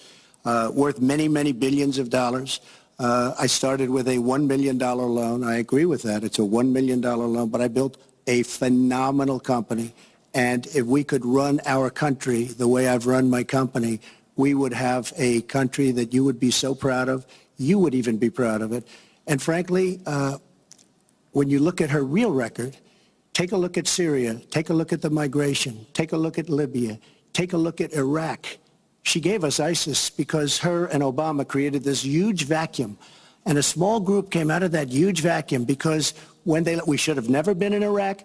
Worth many, many billions of dollars. I started with a $1 million loan. I agree with that. It's a $1 million loan, but I built a phenomenal company. And if we could run our country the way I've run my company, we would have a country that you would be so proud of. You would even be proud of it. And frankly, when you look at her real record, take a look at Syria, take a look at the migration, take a look at Libya, take a look at Iraq. She gave us ISIS because her and Obama created this huge vacuum. And a small group came out of that huge vacuum because we should have never been in Iraq,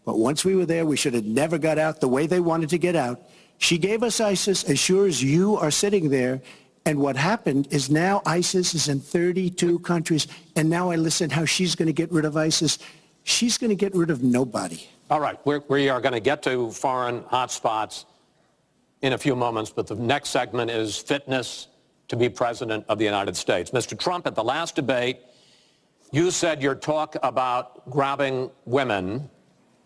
but once we were there, we should have never got out the way they wanted to get out. She gave us ISIS as sure as you are sitting there. And what happened is now ISIS is in 32 countries. And now I listen how she's going to get rid of ISIS. She's going to get rid of nobody. All right. We are going to get to foreign hotspots in a few moments, but the next segment is fitness to be president of the United States. Mr. Trump, at the last debate, you said your talk about grabbing women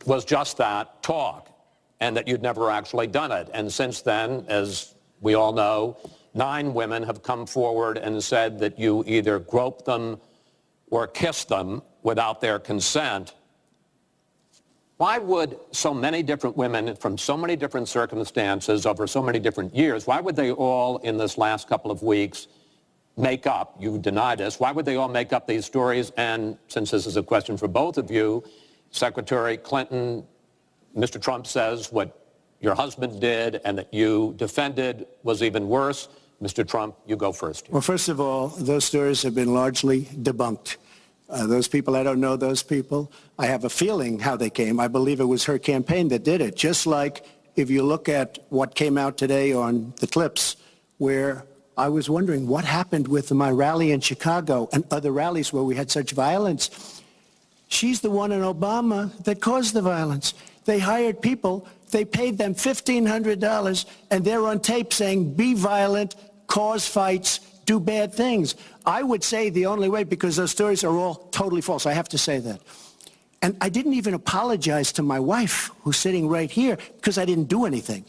was just that, talk, and that you'd never actually done it. And since then, as we all know, 9 women have come forward and said that you either groped them or kissed them without their consent. Why would so many different women from so many different circumstances over so many different years, why would they all in this last couple of weeks make up, you deny this, why would they all make up these stories? And since this is a question for both of you, Secretary Clinton, Mr. Trump says what your husband did and that you defended was even worse. Mr. Trump, you go first. Well, first of all, those stories have been largely debunked. Those people, I don't know those people. I have a feeling how they came. I believe it was her campaign that did it. Just like if you look at what came out today on the clips, where I was wondering what happened with my rally in Chicago and other rallies where we had such violence. She's the one in Obama that caused the violence. They hired people, they paid them $1,500, and they're on tape saying, be violent, cause fights, do bad things. I would say the only way, because those stories are all totally false. I have to say that. And I didn't even apologize to my wife, who's sitting right here, because I didn't do anything.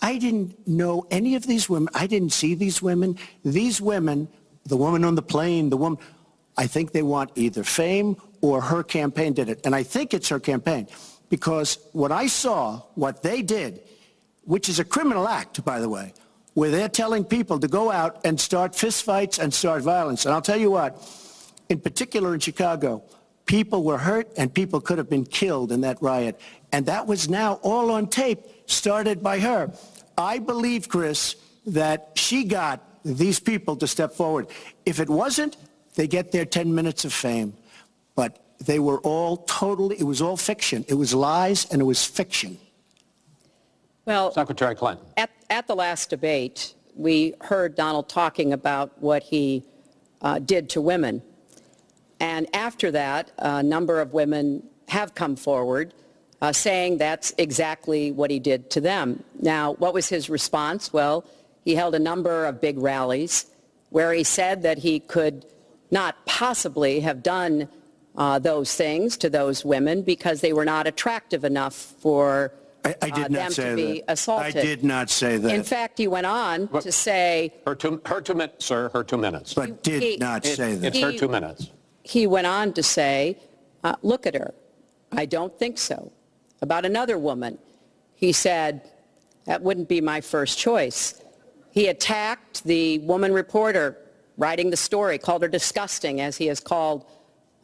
I didn't know any of these women. I didn't see these women. These women, the woman on the plane, the woman, I think they want either fame or her campaign did it. And I think it's her campaign, because when I saw what they did, which is a criminal act, by the way, where they're telling people to go out and start fistfights and start violence. And I'll tell you what, in particular in Chicago. People were hurt and people could have been killed in that riot. And that was now all on tape, started by her. I believe, Chris, that she got these people to step forward. If it wasn't, they get their 10 minutes of fame. But they were all totally, it was all fiction. It was lies and it was fiction. Well, Secretary Clinton. At the last debate, we heard Donald talking about what he did to women. And after that, a number of women have come forward saying that's exactly what he did to them. Now, what was his response? Well, he held a number of big rallies where he said that he could not possibly have done those things to those women because they were not attractive enough for them to be assaulted. I did not say that. In fact, he went on to say... Her 2 minutes, sir, her 2 minutes. But did not say that. It's her 2 minutes. He went on to say, look at her. I don't think so. About another woman, he said, that wouldn't be my first choice. He attacked the woman reporter writing the story, called her disgusting, as he has called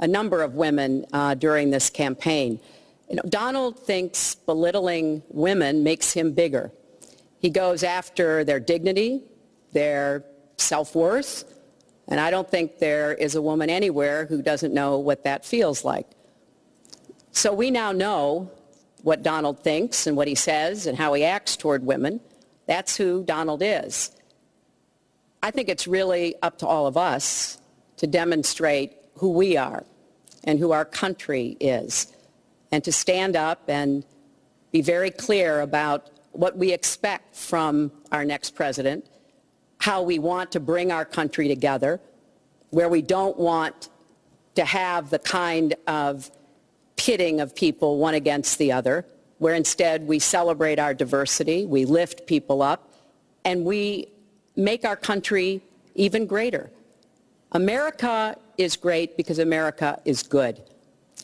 a number of women during this campaign. You know, Donald thinks belittling women makes him bigger. He goes after their dignity, their self-worth, and I don't think there is a woman anywhere who doesn't know what that feels like. So we now know what Donald thinks and what he says and how he acts toward women. That's who Donald is. I think it's really up to all of us to demonstrate who we are and who our country is, and to stand up and be very clear about what we expect from our next president, how we want to bring our country together, where we don't want to have the kind of pitting of people one against the other, where instead we celebrate our diversity, we lift people up, and we make our country even greater. America is great because America is good.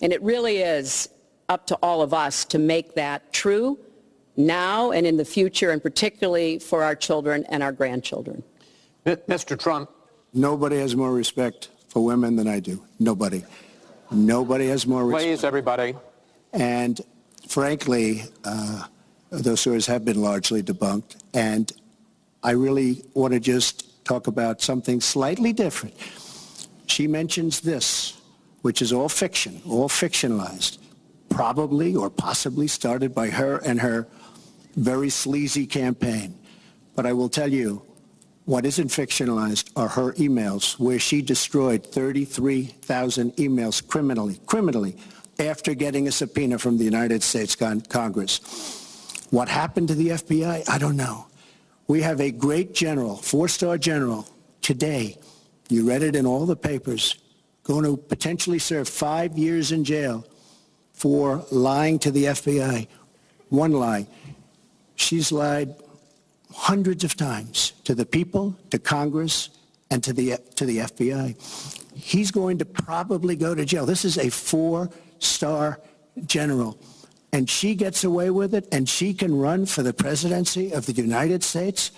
And it really is up to all of us to make that true now and in the future, and particularly for our children and our grandchildren. Mr. Trump. Nobody has more respect for women than I do. Nobody. Nobody has more respect. Please, everybody. And frankly, those stories have been largely debunked. And I really want to just talk about something slightly different. She mentions this, which is all fiction, all fictionalized, probably or possibly started by her and her very sleazy campaign. But I will tell you, what isn't fictionalized are her emails, where she destroyed 33,000 emails criminally, after getting a subpoena from the United States Congress. What happened to the FBI? I don't know. We have a great general, 4-star general, today, you read it in all the papers, going to potentially serve 5 years in jail for lying to the FBI. One lie. She's lied hundreds of times to the people, to Congress, and to the FBI. He's going to probably go to jail. This is a 4-star general, and she gets away with it, and she can run for the presidency of the United States.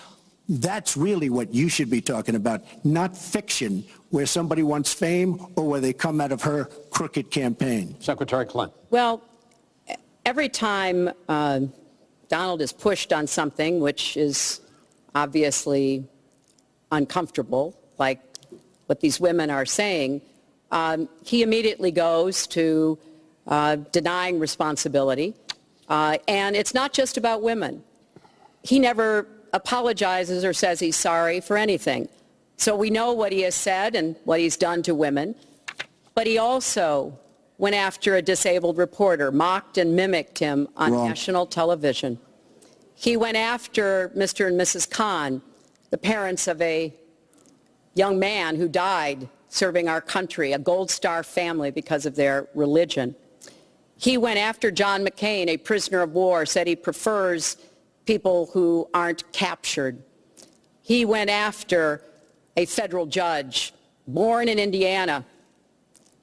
That's really what you should be talking about, not fiction, where somebody wants fame or where they come out of her crooked campaign. Secretary Clinton. Well, every time Donald is pushed on something which is obviously uncomfortable, like what these women are saying, he immediately goes to denying responsibility. And it's not just about women. He never apologizes or says he's sorry for anything. So we know what he has said and what he's done to women. But he also went after a disabled reporter, mocked and mimicked him on national television. He went after Mr. and Mrs. Khan, the parents of a young man who died serving our country, a Gold Star family because of their religion. He went after John McCain, a prisoner of war, said he prefers people who aren't captured. He went after a federal judge, born in Indiana,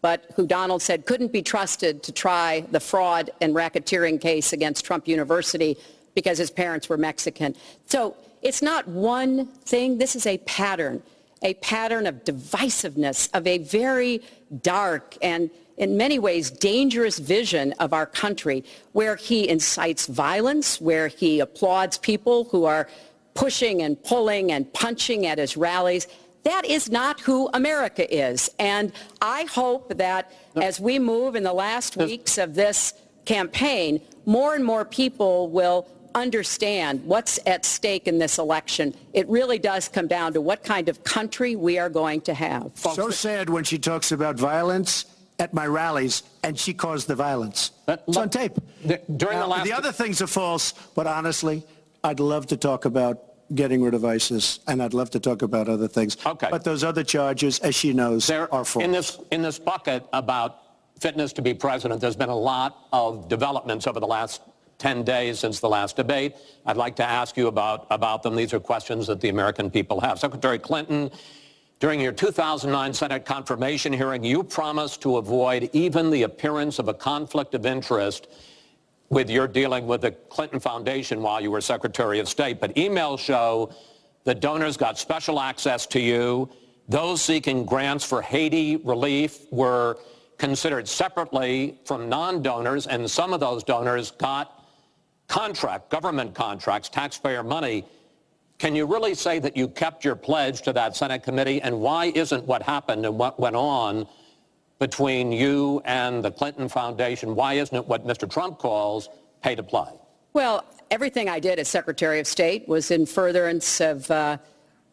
but who Donald said couldn't be trusted to try the fraud and racketeering case against Trump University because his parents were Mexican. So it's not one thing. This is a pattern. a pattern of divisiveness, of a very dark and in many ways dangerous vision of our country, where he incites violence, where he applauds people who are pushing and pulling and punching at his rallies. That is not who America is. And I hope that as we move in the last weeks of this campaign, more and more people will understand what's at stake in this election. It really does come down to what kind of country we are going to have. So sad when she talks about violence at my rallies, and she caused the violence. It's on tape. The other things are false, but honestly, I'd love to talk about getting rid of ISIS, and I'd love to talk about other things. Okay. But those other charges, as she knows, are false. In this bucket about fitness to be president, there's been a lot of developments over the last 10 days since the last debate. I'd like to ask you about them. These are questions that the American people have. Secretary Clinton, during your 2009 Senate confirmation hearing, you promised to avoid even the appearance of a conflict of interest with your dealing with the Clinton Foundation while you were Secretary of State. But emails show that donors got special access to you. Those seeking grants for Haiti relief were considered separately from non-donors, and some of those donors got government contracts, taxpayer money. Can you really say that you kept your pledge to that Senate committee? And why isn't what happened and what went on between you and the Clinton Foundation, why isn't it what Mr. Trump calls pay to play? Well, everything I did as Secretary of State was in furtherance of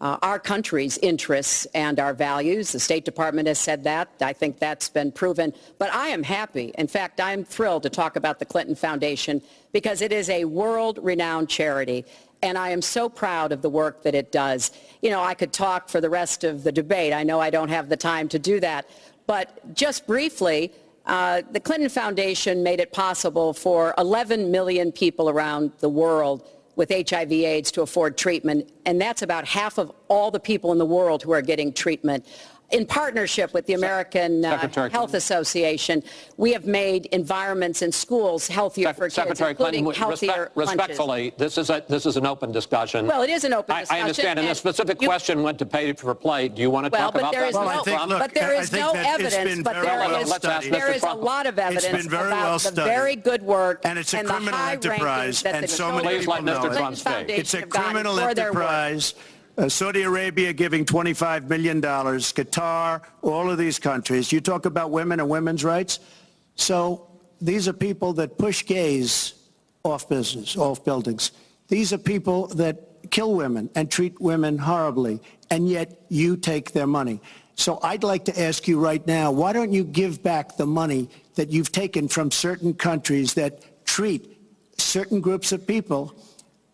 our country's interests and our values. The State Department has said that. I think that's been proven. But I am happy. In fact, I'm thrilled to talk about the Clinton Foundation because it is a world-renowned charity. And I am so proud of the work that it does. You know, I could talk for the rest of the debate. I know I don't have the time to do that. But just briefly, the Clinton Foundation made it possible for 11 million people around the world with HIV/AIDS to afford treatment. And that's about half of all the people in the world who are getting treatment. In partnership with the American Health Association, we have environments environments in schools healthier for kids, Secretary including Clinton, healthier respectfully, this is an open discussion. Well, it is an open discussion. I understand, and the specific question went to pay for play. Do you want to talk about that? But there is no evidence, but there is a lot of evidence about the very good work and it's a criminal enterprise, and so many people know it. It's a criminal enterprise. Saudi Arabia giving $25 million, Qatar, all of these countries. You talk about women and women's rights. So these are people that push gays off buildings. These are people that kill women and treat women horribly, and yet you take their money. So I'd like to ask you right now, why don't you give back the money that you've taken from certain countries that treat certain groups of people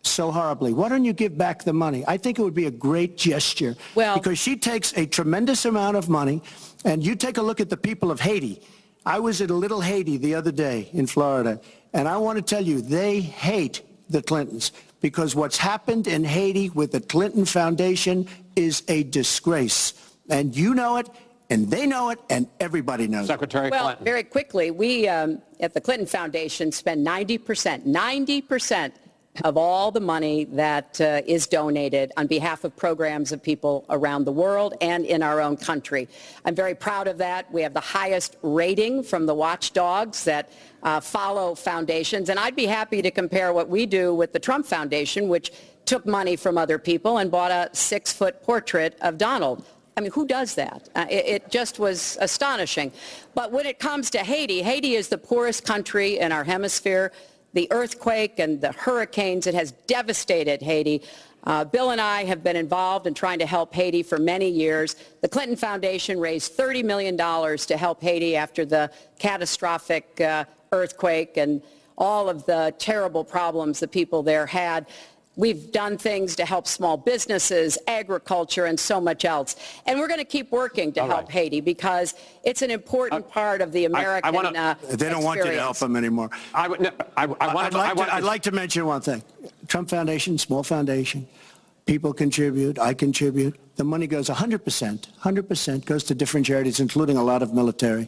so horribly? Why don't you give back the money? I think it would be a great gesture, because she takes a tremendous amount of money, and you take a look at the people of Haiti. I was at a little Haiti the other day in Florida, and I want to tell you, they hate the Clintons, because what's happened in Haiti with the Clinton Foundation is a disgrace. And you know it, and they know it, and everybody knows Secretary it. Clinton. Well, very quickly, we at the Clinton Foundation spend 90% of all the money that is donated on behalf of programs of people around the world and in our own country. I'm very proud of that. We have the highest rating from the watchdogs that follow foundations, and I'd be happy to compare what we do with the Trump Foundation, which took money from other people and bought a 6-foot portrait of Donald. I mean, who does that? It just was astonishing. But when it comes to Haiti, Haiti is the poorest country in our hemisphere. The earthquake and the hurricanes, it has devastated Haiti. Bill and I have been involved in trying to help Haiti for many years. The Clinton Foundation raised $30 million to help Haiti after the catastrophic earthquake and all of the terrible problems the people there had. We've done things to help small businesses, agriculture, and so much else. And we're going to keep working to help Haiti because it's an important part of the American They don't want you to help them anymore. I'd like to mention one thing. Trump Foundation, small foundation. People contribute. I contribute. The money goes 100% goes to different charities, including a lot of military.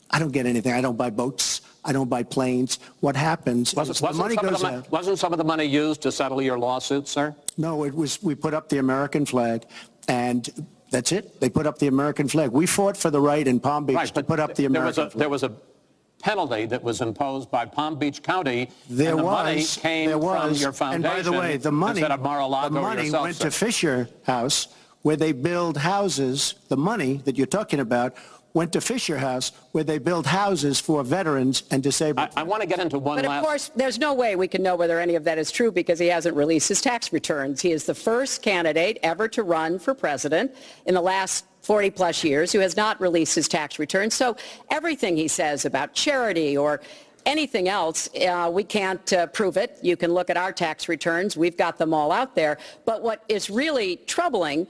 I don't get anything. I don't buy boats. I don't buy planes. What happens is the money goes out. Wasn't some of the money used to settle your lawsuit, sir? No, it was. We put up the American flag, and That's it. They put up the American flag. We fought for the right in Palm Beach to put up the American flag. There was a penalty that was imposed by Palm Beach County, and the money came from your foundation. And by the way, the money went to Fisher House, where they build houses. The money that you're talking about went to Fisher House, where they build houses for veterans and disabled. I want to get into one last... But of course, there's no way we can know whether any of that is true because he hasn't released his tax returns. He is the first candidate ever to run for president in the last 40-plus years who has not released his tax returns. So everything he says about charity or anything else, we can't prove it. You can look at our tax returns. We've got them all out there. But what is really troubling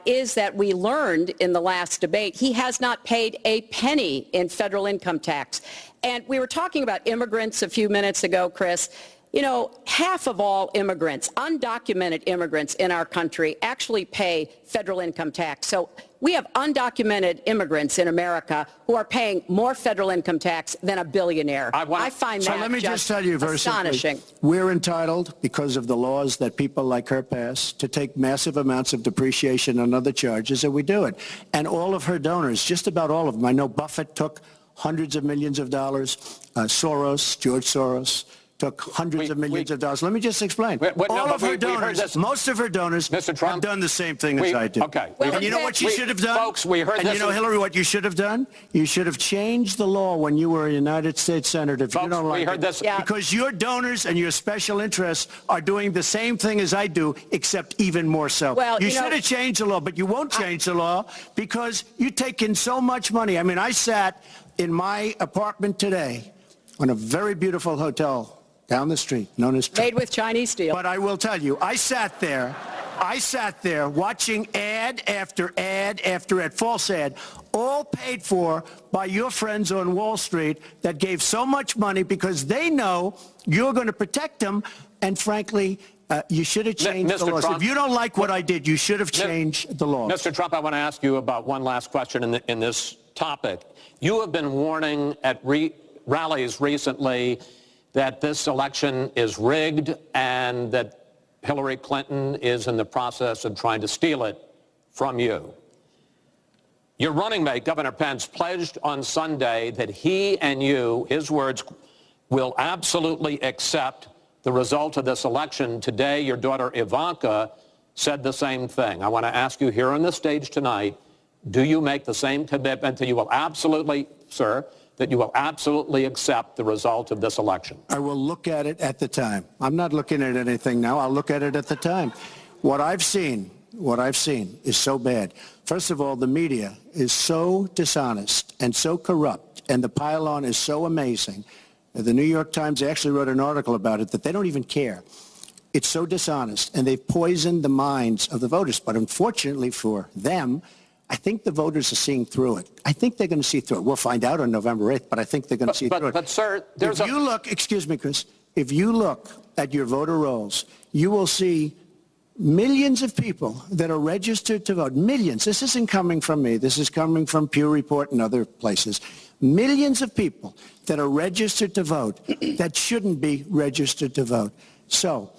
is that we learned in the last debate he has not paid a penny in federal income tax. And we were talking about immigrants a few minutes ago, Chris. You know, half of all immigrants, undocumented immigrants in our country, actually pay federal income tax. So we have undocumented immigrants in America who are paying more federal income tax than a billionaire. I find that let me just tell you very astonishing. Simply, we're entitled, because of the laws that people like her pass, to take massive amounts of depreciation and other charges, and we do it. And all of her donors, just about all of them, I know Buffett took hundreds of millions of dollars, George Soros, took hundreds of millions of dollars. Let me just explain. All of her donors, most of her donors have done the same thing as I do. Okay. And you know what you should have done? Folks, we heard and this. You know, Hillary, what you should have done? You should have changed the law when you were a United States Senator. If you don't like it. Yeah. Because your donors and your special interests are doing the same thing as I do, except even more so. Well, you should have changed the law, but you won't change the law because you take in so much money. I mean, I sat in my apartment today on a very beautiful hotel down the street, known as Made with Chinese steel. But I will tell you, I sat there watching ad after ad after ad, false ad, all paid for by your friends on Wall Street that gave so much money because they know you're going to protect them. And frankly, you should have changed the laws. If you don't like what I did, you should have changed the laws. Mr. Trump, I want to ask you about one last question in this topic. You have been warning at rallies recently that this election is rigged and that Hillary Clinton is in the process of trying to steal it from you. Your running mate, Governor Pence, pledged on Sunday that he and you, his words, will absolutely accept the result of this election. Today, your daughter Ivanka said the same thing. I want to ask you here on the stage tonight, do you make the same commitment that you will absolutely, sir, that you will absolutely accept the result of this election? I will look at it at the time. I'm not looking at anything now. I'll look at it at the time. What I've seen is so bad. First of all, the media is so dishonest and so corrupt, and the pile-on is so amazing. The New York Times actually wrote an article about it that they don't even care. It's so dishonest, and they've poisoned the minds of the voters. But unfortunately for them, I think the voters are seeing through it. I think they're going to see through it. We'll find out on November 8th, but I think they're going to see through it. But, sir, if you look, excuse me, Chris, if you look at your voter rolls, you will see millions of people that are registered to vote. Millions. This isn't coming from me. This is coming from Pew Report and other places. Millions of people that are registered to vote that shouldn't be registered to vote. So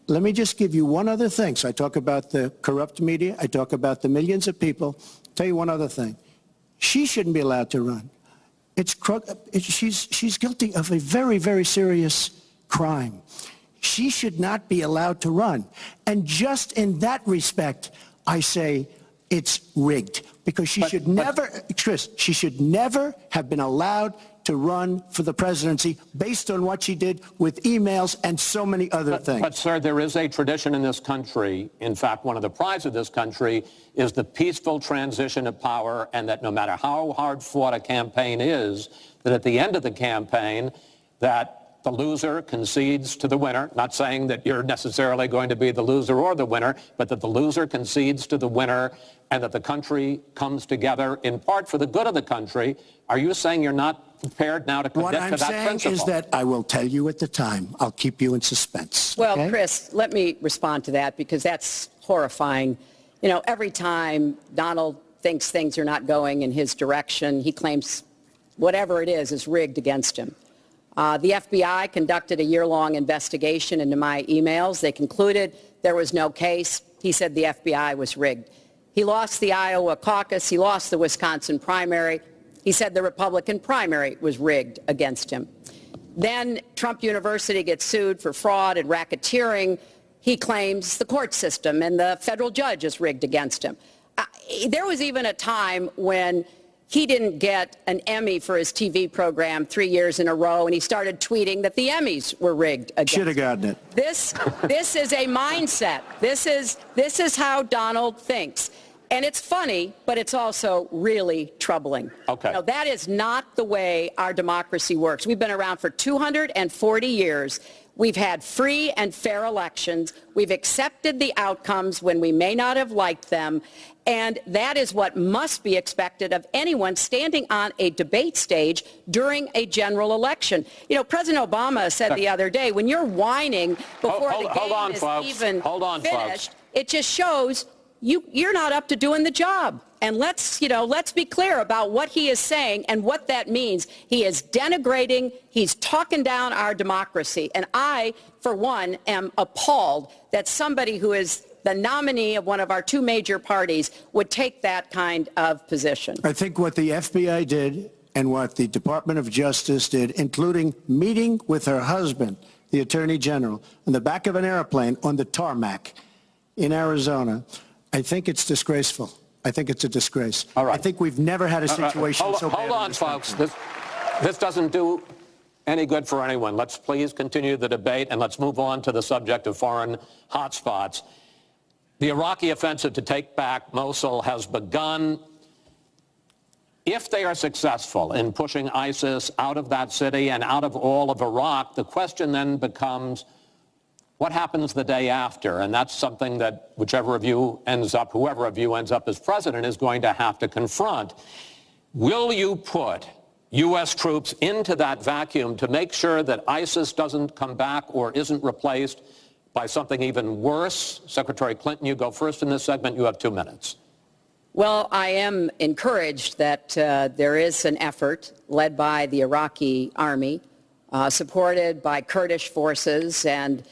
let me just give you one other thing. So I talk about the corrupt media. I talk about the millions of people. Tell you one other thing. She shouldn't be allowed to run. She's guilty of a very, very serious crime. She should not be allowed to run. And just in that respect, I say it's rigged. Because she should never have been allowed to run for the presidency based on what she did with emails and so many other things. But, sir, there is a tradition in this country. In fact, one of the prides of this country is the peaceful transition of power, and that no matter how hard fought a campaign is, that at the end of the campaign, that the loser concedes to the winner. Not saying that you're necessarily going to be the loser or the winner, but that the loser concedes to the winner and that the country comes together in part for the good of the country. Are you saying you're not prepared now to commit to that principle? What I'm saying is that I will tell you at the time. I'll keep you in suspense. Well, okay? Chris, let me respond to that because that's horrifying. You know, every time Donald thinks things are not going in his direction, he claims whatever it is rigged against him. The FBI conducted a year-long investigation into my emails. They concluded there was no case. He said the FBI was rigged. He lost the Iowa caucus. He lost the Wisconsin primary. He said the Republican primary was rigged against him. Then Trump University gets sued for fraud and racketeering. He claims the court system and the federal judge is rigged against him. There was even a time when he didn't get an Emmy for his TV program 3 years in a row, and he started tweeting that the Emmys were rigged against him. Should have gotten it. This is a mindset. This is how Donald thinks. And it's funny, but it's also really troubling. Okay. You know, that is not the way our democracy works. We've been around for 240 years. We've had free and fair elections. We've accepted the outcomes when we may not have liked them. And that is what must be expected of anyone standing on a debate stage during a general election. You know, President Obama said the other day, when you're whining before the game is even finished, it just shows you're not up to doing the job. And let's be clear about what he is saying and what that means. He is denigrating. He's talking down our democracy. And I, for one, am appalled that somebody who is the nominee of one of our two major parties would take that kind of position. I think what the FBI did and what the Department of Justice did, including meeting with her husband, the Attorney General, on the back of an airplane on the tarmac in Arizona, I think it's disgraceful. I think it's a disgrace. All right. I think we've never had a situation so bad. Hold on, folks. This doesn't do any good for anyone. Let's please continue the debate, and let's move on to the subject of foreign hotspots. The Iraqi offensive to take back Mosul has begun. If they are successful in pushing ISIS out of that city and out of all of Iraq, the question then becomes, what happens the day after? And that's something that whoever of you ends up as president is going to have to confront. Will you put U.S. troops into that vacuum to make sure that ISIS doesn't come back or isn't replaced by something even worse? Secretary Clinton, you go first in this segment. You have 2 minutes. Well, I am encouraged that there is an effort led by the Iraqi army, supported by Kurdish forces, and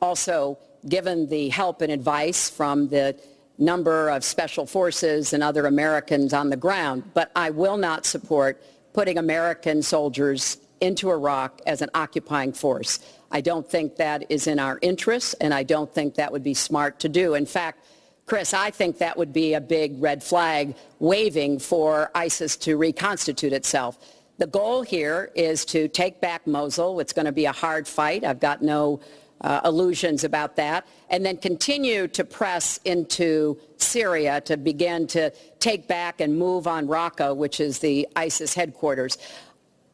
also given the help and advice from the number of special forces and other Americans on the ground. But I will not support putting American soldiers into Iraq as an occupying force. I don't think that is in our interests, and I don't think that would be smart to do. In fact, Chris, I think that would be a big red flag waving for ISIS to reconstitute itself. The goal here is to take back Mosul. It's going to be a hard fight. I've got no illusions about that. And then continue to press into Syria to begin to take back and move on Raqqa, which is the ISIS headquarters.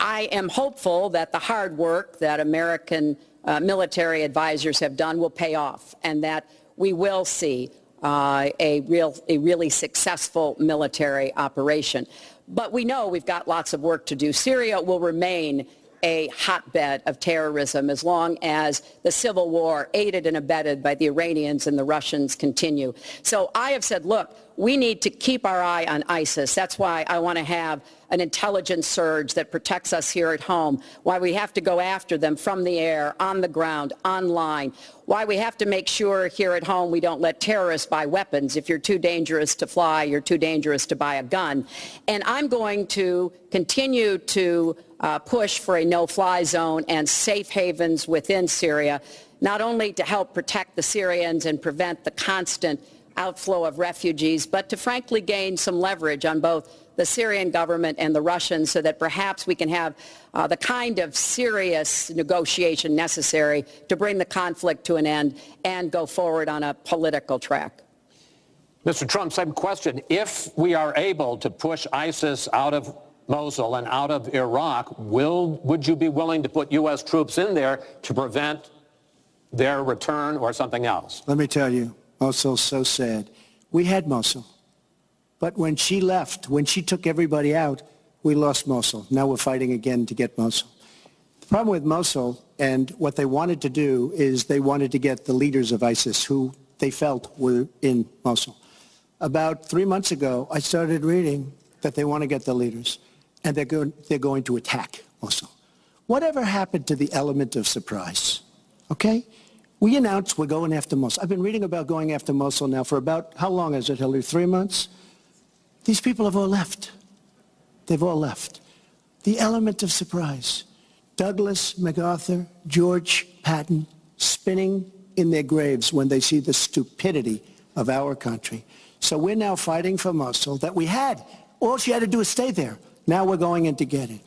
I am hopeful that the hard work that American military advisors have done will pay off, and that we will see a really successful military operation. But we know we've got lots of work to do. Syria will remain a hotbed of terrorism as long as the civil war, aided and abetted by the Iranians and the Russians, continue. So I have said, look, we need to keep our eye on ISIS. That's why I want to have an intelligence surge that protects us here at home, why we have to go after them from the air, on the ground, online, why we have to make sure here at home we don't let terrorists buy weapons. If you're too dangerous to fly, you're too dangerous to buy a gun. And I'm going to continue to push for a no-fly zone and safe havens within Syria, not only to help protect the Syrians and prevent the constant outflow of refugees, but to frankly gain some leverage on both the Syrian government and the Russians so that perhaps we can have the kind of serious negotiation necessary to bring the conflict to an end and go forward on a political track. Mr. Trump, same question. If we are able to push ISIS out of Mosul and out of Iraq, would you be willing to put U.S. troops in there to prevent their return or something else? Let me tell you, Mosul's so sad. We had Mosul. But when she left, when she took everybody out, we lost Mosul. Now we're fighting again to get Mosul. The problem with Mosul and what they wanted to do is they wanted to get the leaders of ISIS who they felt were in Mosul. About 3 months ago, I started reading that they want to get the leaders and they're going to attack Mosul. Whatever happened to the element of surprise? Okay? We announced we're going after Mosul. I've been reading about going after Mosul now for about, how long is it, Hillary? 3 months? These people have all left. They've all left. The element of surprise. Douglas MacArthur, George Patton, spinning in their graves when they see the stupidity of our country. So we're now fighting for Mosul that we had. All she had to do is stay there. Now we're going in to get it.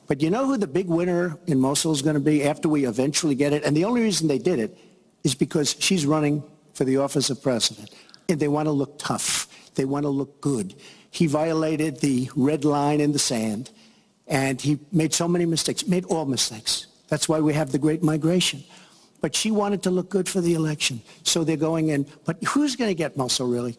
But you know who the big winner in Mosul is going to be after we eventually get it? And the only reason they did it is because she's running for the office of president. And they want to look tough. They want to look good. He violated the red line in the sand. And he made so many mistakes, made all mistakes. That's why we have the great migration. But she wanted to look good for the election. So they're going in. But who's going to get Mosul, really?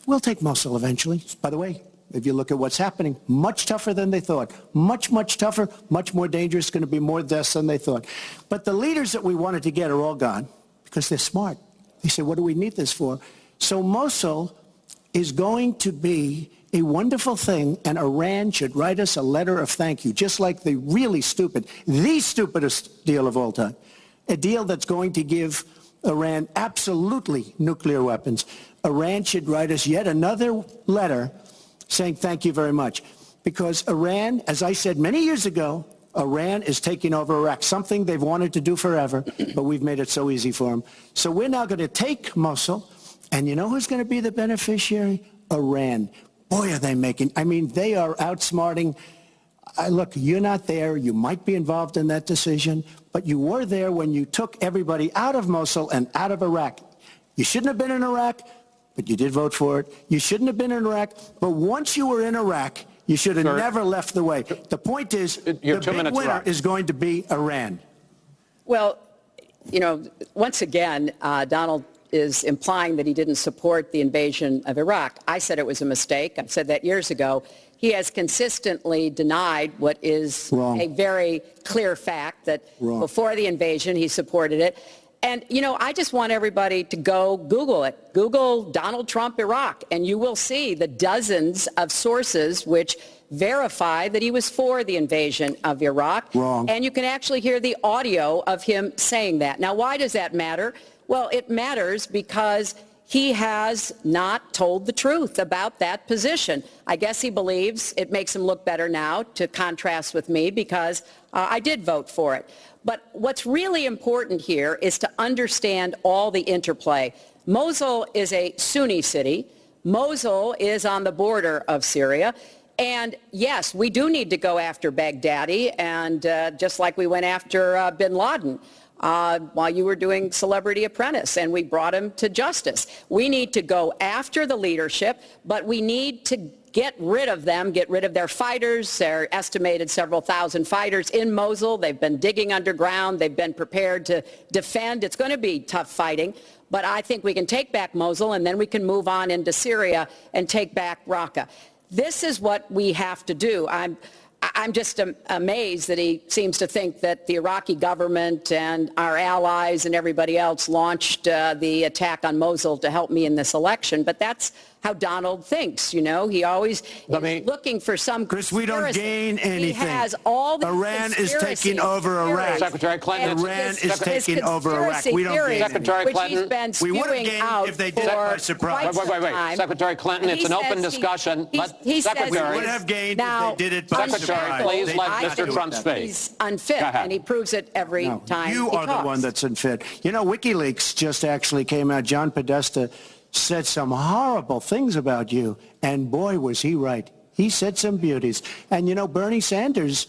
We'll take Mosul eventually. By the way, if you look at what's happening, much tougher than they thought. Much, much tougher, much more dangerous, going to be more deaths than they thought. But the leaders that we wanted to get are all gone because they're smart. They said, what do we need this for? So Mosul is going to be a wonderful thing, and Iran should write us a letter of thank you, just like the really stupid, the stupidest deal of all time. A deal that's going to give Iran absolutely nuclear weapons. Iran should write us yet another letter saying thank you very much. Because Iran, as I said many years ago, Iran is taking over Iraq, something they've wanted to do forever, but we've made it so easy for them. So we're now going to take Mosul, and you know who's going to be the beneficiary? Iran. Boy, are they making, I mean, they are outsmarting. Look, you're not there. You might be involved in that decision, but you were there when you took everybody out of Mosul and out of Iraq. You shouldn't have been in Iraq, but you did vote for it. You shouldn't have been in Iraq, but once you were in Iraq, you should have never left the way. The point is, the big winner is going to be Iran. Well, you know, once again, Donald is implying that he didn't support the invasion of Iraq. I said it was a mistake. I said that years ago. He has consistently denied what is a very clear fact, that before the invasion, he supported it. And, you know, I just want everybody to go Google it. Google Donald Trump Iraq, and you will see the dozens of sources which verify that he was for the invasion of Iraq. And you can actually hear the audio of him saying that. Now, why does that matter? Well, it matters because he has not told the truth about that position. I guess he believes it makes him look better now, to contrast with me, because I did vote for it. But what's really important here is to understand all the interplay. Mosul is a Sunni city. Mosul is on the border of Syria. And yes, we do need to go after Baghdadi, and just like we went after bin Laden. While you were doing Celebrity Apprentice, and we brought him to justice. We need to go after the leadership, but we need to get rid of them, get rid of their fighters. They're estimated several thousand fighters in Mosul. They've been digging underground. They've been prepared to defend. It's going to be tough fighting, but I think we can take back Mosul, and then we can move on into Syria and take back Raqqa. This is what we have to do. I'm just amazed that he seems to think that the Iraqi government and our allies and everybody else launched the attack on Mosul to help me in this election. But that's how Donald thinks, you know. He always is looking for some Chris, we don't gain anything. He has all the Iran is taking over Iraq. Secretary Clinton. Iran is taking over Iraq. We don't gain Secretary Clinton. We would have gained if they did it by surprise. Wait. Secretary Clinton, it's an open discussion. Secretary. We would have gained if they did it by surprise. Secretary, please let Mr. Trump speak. He's unfit, and he proves it every time you are the one that's unfit. You know, WikiLeaks just actually came out. John Podesta said some horrible things about you, and boy, was he right. He said some beauties. And, you know, Bernie Sanders,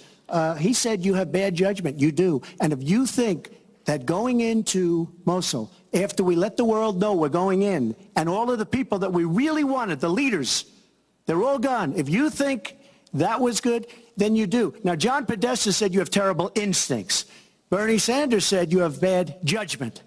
he said you have bad judgment. You do. And if you think that going into Mosul, after we let the world know we're going in, and all of the people that we really wanted, the leaders, they're all gone. If you think that was good, then you do. Now, John Podesta said you have terrible instincts. Bernie Sanders said you have bad judgment.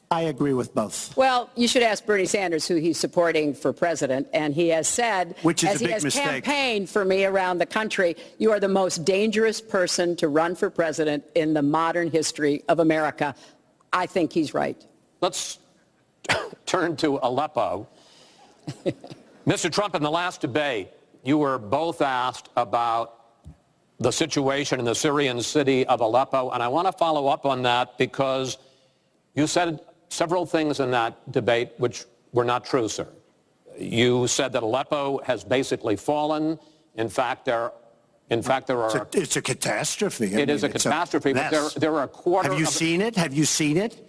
I agree with both. Well, you should ask Bernie Sanders who he's supporting for president, and he has said, as he has campaigned for me around the country, you are the most dangerous person to run for president in the modern history of America. I think he's right. Let's turn to Aleppo. Mr. Trump, in the last debate, you were both asked about the situation in the Syrian city of Aleppo, and I want to follow up on that because you said several things in that debate which were not true, sir. You said that Aleppo has basically fallen. In fact, there are... It's a catastrophe. It is a catastrophe, but there are a quarter... Have you seen it? Have you seen it?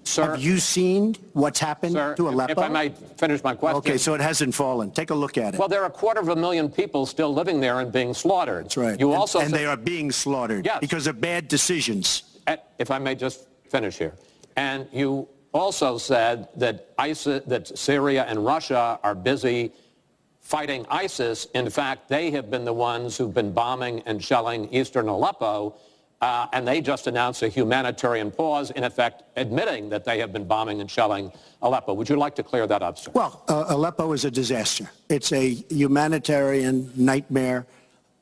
Sir, have you seen what's happened to Aleppo? If I might finish my question. Okay, so it hasn't fallen. Take a look at it. Well, there are 250,000 people still living there and being slaughtered. That's right. You also and they are being slaughtered because of bad decisions. If I may just finish here. And you also said that that Syria and Russia are busy fighting ISIS. In fact, they have been the ones who've been bombing and shelling eastern Aleppo. And they just announced a humanitarian pause, in effect admitting that they have been bombing and shelling Aleppo. Would you like to clear that up, sir? Well, Aleppo is a disaster. It's a humanitarian nightmare,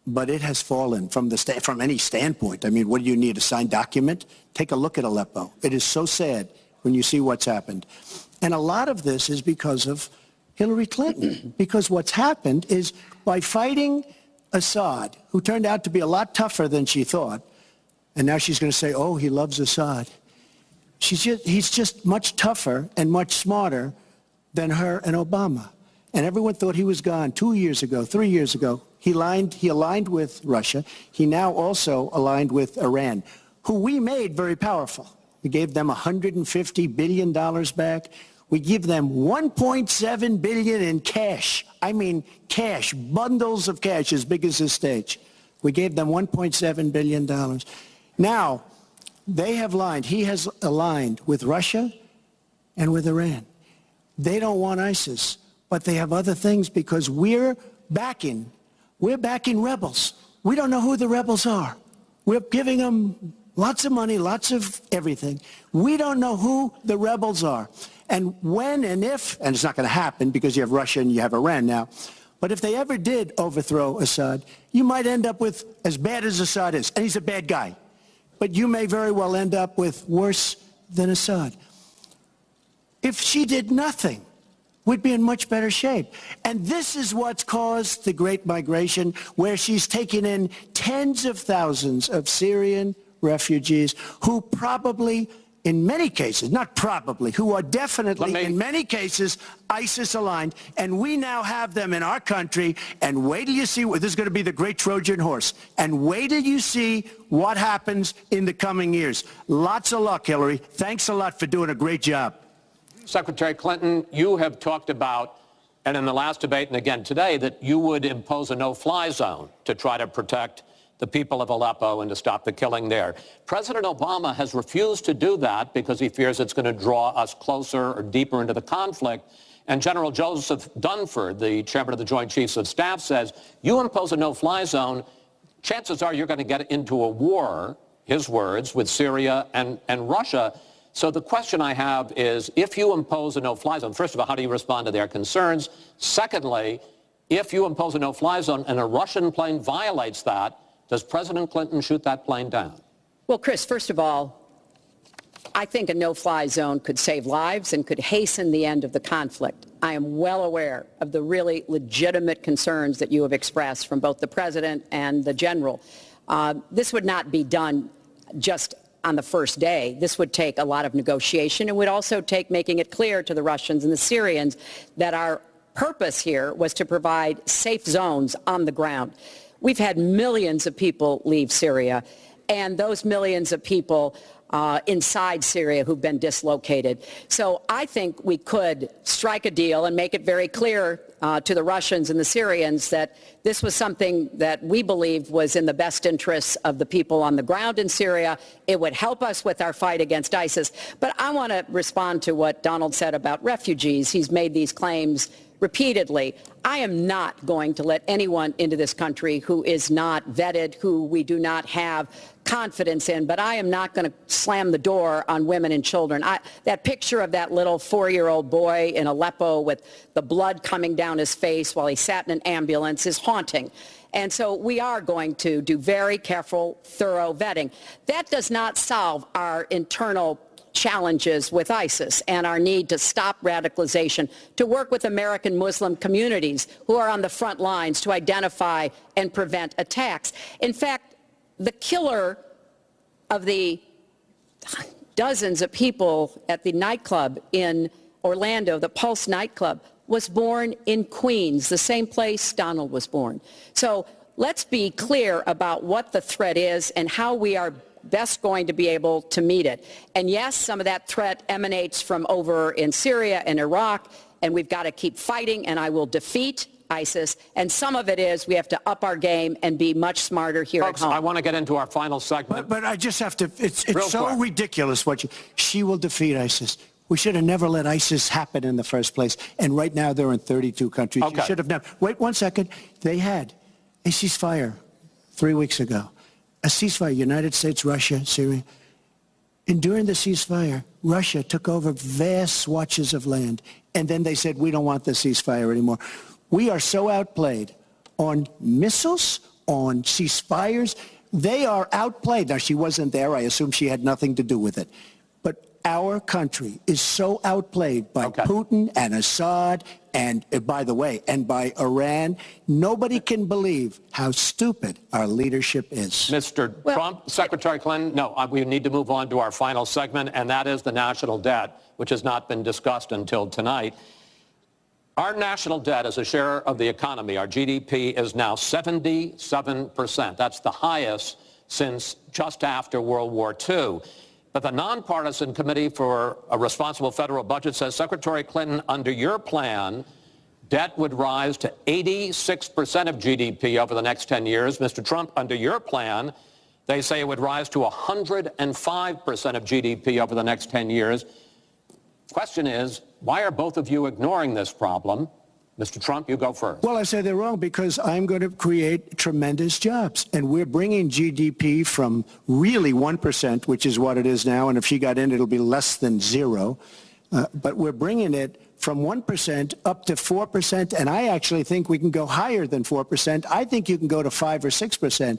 but it has fallen from any standpoint. I mean, what do you need, a signed document? Take a look at Aleppo. It is so sad when you see what's happened. And a lot of this is because of Hillary Clinton, because what's happened is by fighting Assad, who turned out to be a lot tougher than she thought, and now she's going to say, oh, he loves Assad. He's just much tougher and much smarter than her and Obama. And everyone thought he was gone 2 years ago, 3 years ago. He aligned with Russia. He now also aligned with Iran, who we made very powerful. We gave them $150 billion back. We give them $1.7 billion in cash. I mean cash, bundles of cash as big as this stage. We gave them $1.7 billion. Now, they have aligned. He has aligned with Russia and with Iran. They don't want ISIS, but they have other things because we're backing rebels. We don't know who the rebels are. We're giving them lots of money, lots of everything. We don't know who the rebels are. And when and if, and it's not going to happen because you have Russia and you have Iran now, but if they ever did overthrow Assad, you might end up with as bad as Assad is, and he's a bad guy. But you may very well end up with worse than Assad. If she did nothing, we'd be in much better shape. And this is what's caused the Great Migration, where she's taken in tens of thousands of Syrian refugees who probably, in many cases, not probably, who are definitely, in many cases, ISIS-aligned, and we now have them in our country, and wait till you see, this is going to be the great Trojan horse, and wait till you see what happens in the coming years. Lots of luck, Hillary. Thanks a lot for doing a great job. Secretary Clinton, you have talked about, and in the last debate and again today, that you would impose a no-fly zone to try to protect the people of Aleppo and to stop the killing there. President Obama has refused to do that because he fears it's going to draw us closer or deeper into the conflict. And General Joseph Dunford, the chairman of the Joint Chiefs of Staff, says, you impose a no-fly zone, chances are you're going to get into a war, his words, with Syria and Russia. So the question I have is, if you impose a no-fly zone, first of all, how do you respond to their concerns? Secondly, if you impose a no-fly zone and a Russian plane violates that, does President Clinton shoot that plane down? Well, Chris, first of all, I think a no-fly zone could save lives and could hasten the end of the conflict. I am well aware of the really legitimate concerns that you have expressed from both the president and the general. This would not be done just on the first day. This would take a lot of negotiation. It would also take making it clear to the Russians and the Syrians that our purpose here was to provide safe zones on the ground. We've had millions of people leave Syria, and those millions of people inside Syria who've been dislocated. So I think we could strike a deal and make it very clear to the Russians and the Syrians that this was something that we believed was in the best interests of the people on the ground in Syria. It would help us with our fight against ISIS. But I want to respond to what Donald said about refugees. He's made these claims repeatedly. I am not going to let anyone into this country who is not vetted, who we do not have confidence in, but I am not going to slam the door on women and children. That picture of that little 4-year-old boy in Aleppo with the blood coming down his face while he sat in an ambulance is haunting. And so we are going to do very careful, thorough vetting. That does not solve our internal challenges with ISIS and our need to stop radicalization, to work with American Muslim communities who are on the front lines to identify and prevent attacks. In fact, the killer of the dozens of people at the nightclub in Orlando, the Pulse nightclub, was born in Queens, the same place Donald was born. So let's be clear about what the threat is and how we are best going to be able to meet it. And yes, some of that threat emanates from over in Syria and Iraq, and we've got to keep fighting, and I will defeat ISIS. And some of it is we have to up our game and be much smarter here Folks, at home. I want to get into our final segment. But I just have to, it's so quick. ridiculous she will defeat ISIS. We should have never let ISIS happen in the first place. And right now they're in 32 countries. Okay. You should have never. Wait 1 second. They had a ceasefire 3 weeks ago. A ceasefire, United States, Russia, Syria. And during the ceasefire, Russia took over vast swatches of land. And then they said, we don't want the ceasefire anymore. We are so outplayed on missiles, on ceasefires. They are outplayed. Now, she wasn't there. I assume she had nothing to do with it. But our country is so outplayed by Putin and Assad and, by the way, and by Iran. Nobody can believe how stupid our leadership is. Mr. Trump, Secretary Clinton, no, we need to move on to our final segment, and that is the national debt, which has not been discussed until tonight. Our national debt as a share of the economy, our GDP, is now 77%. That's the highest since just after World War II. But the nonpartisan Committee for a Responsible Federal Budget says, Secretary Clinton, under your plan, debt would rise to 86% of GDP over the next 10 years. Mr. Trump, under your plan, they say it would rise to 105% of GDP over the next 10 years. Question is, why are both of you ignoring this problem? Mr. Trump, you go first. Well, I say they're wrong because I'm going to create tremendous jobs. And we're bringing GDP from really 1%, which is what it is now. And if she got in, it'll be less than zero. But we're bringing it from 1% up to 4%. And I actually think we can go higher than 4%. I think you can go to 5 or 6%.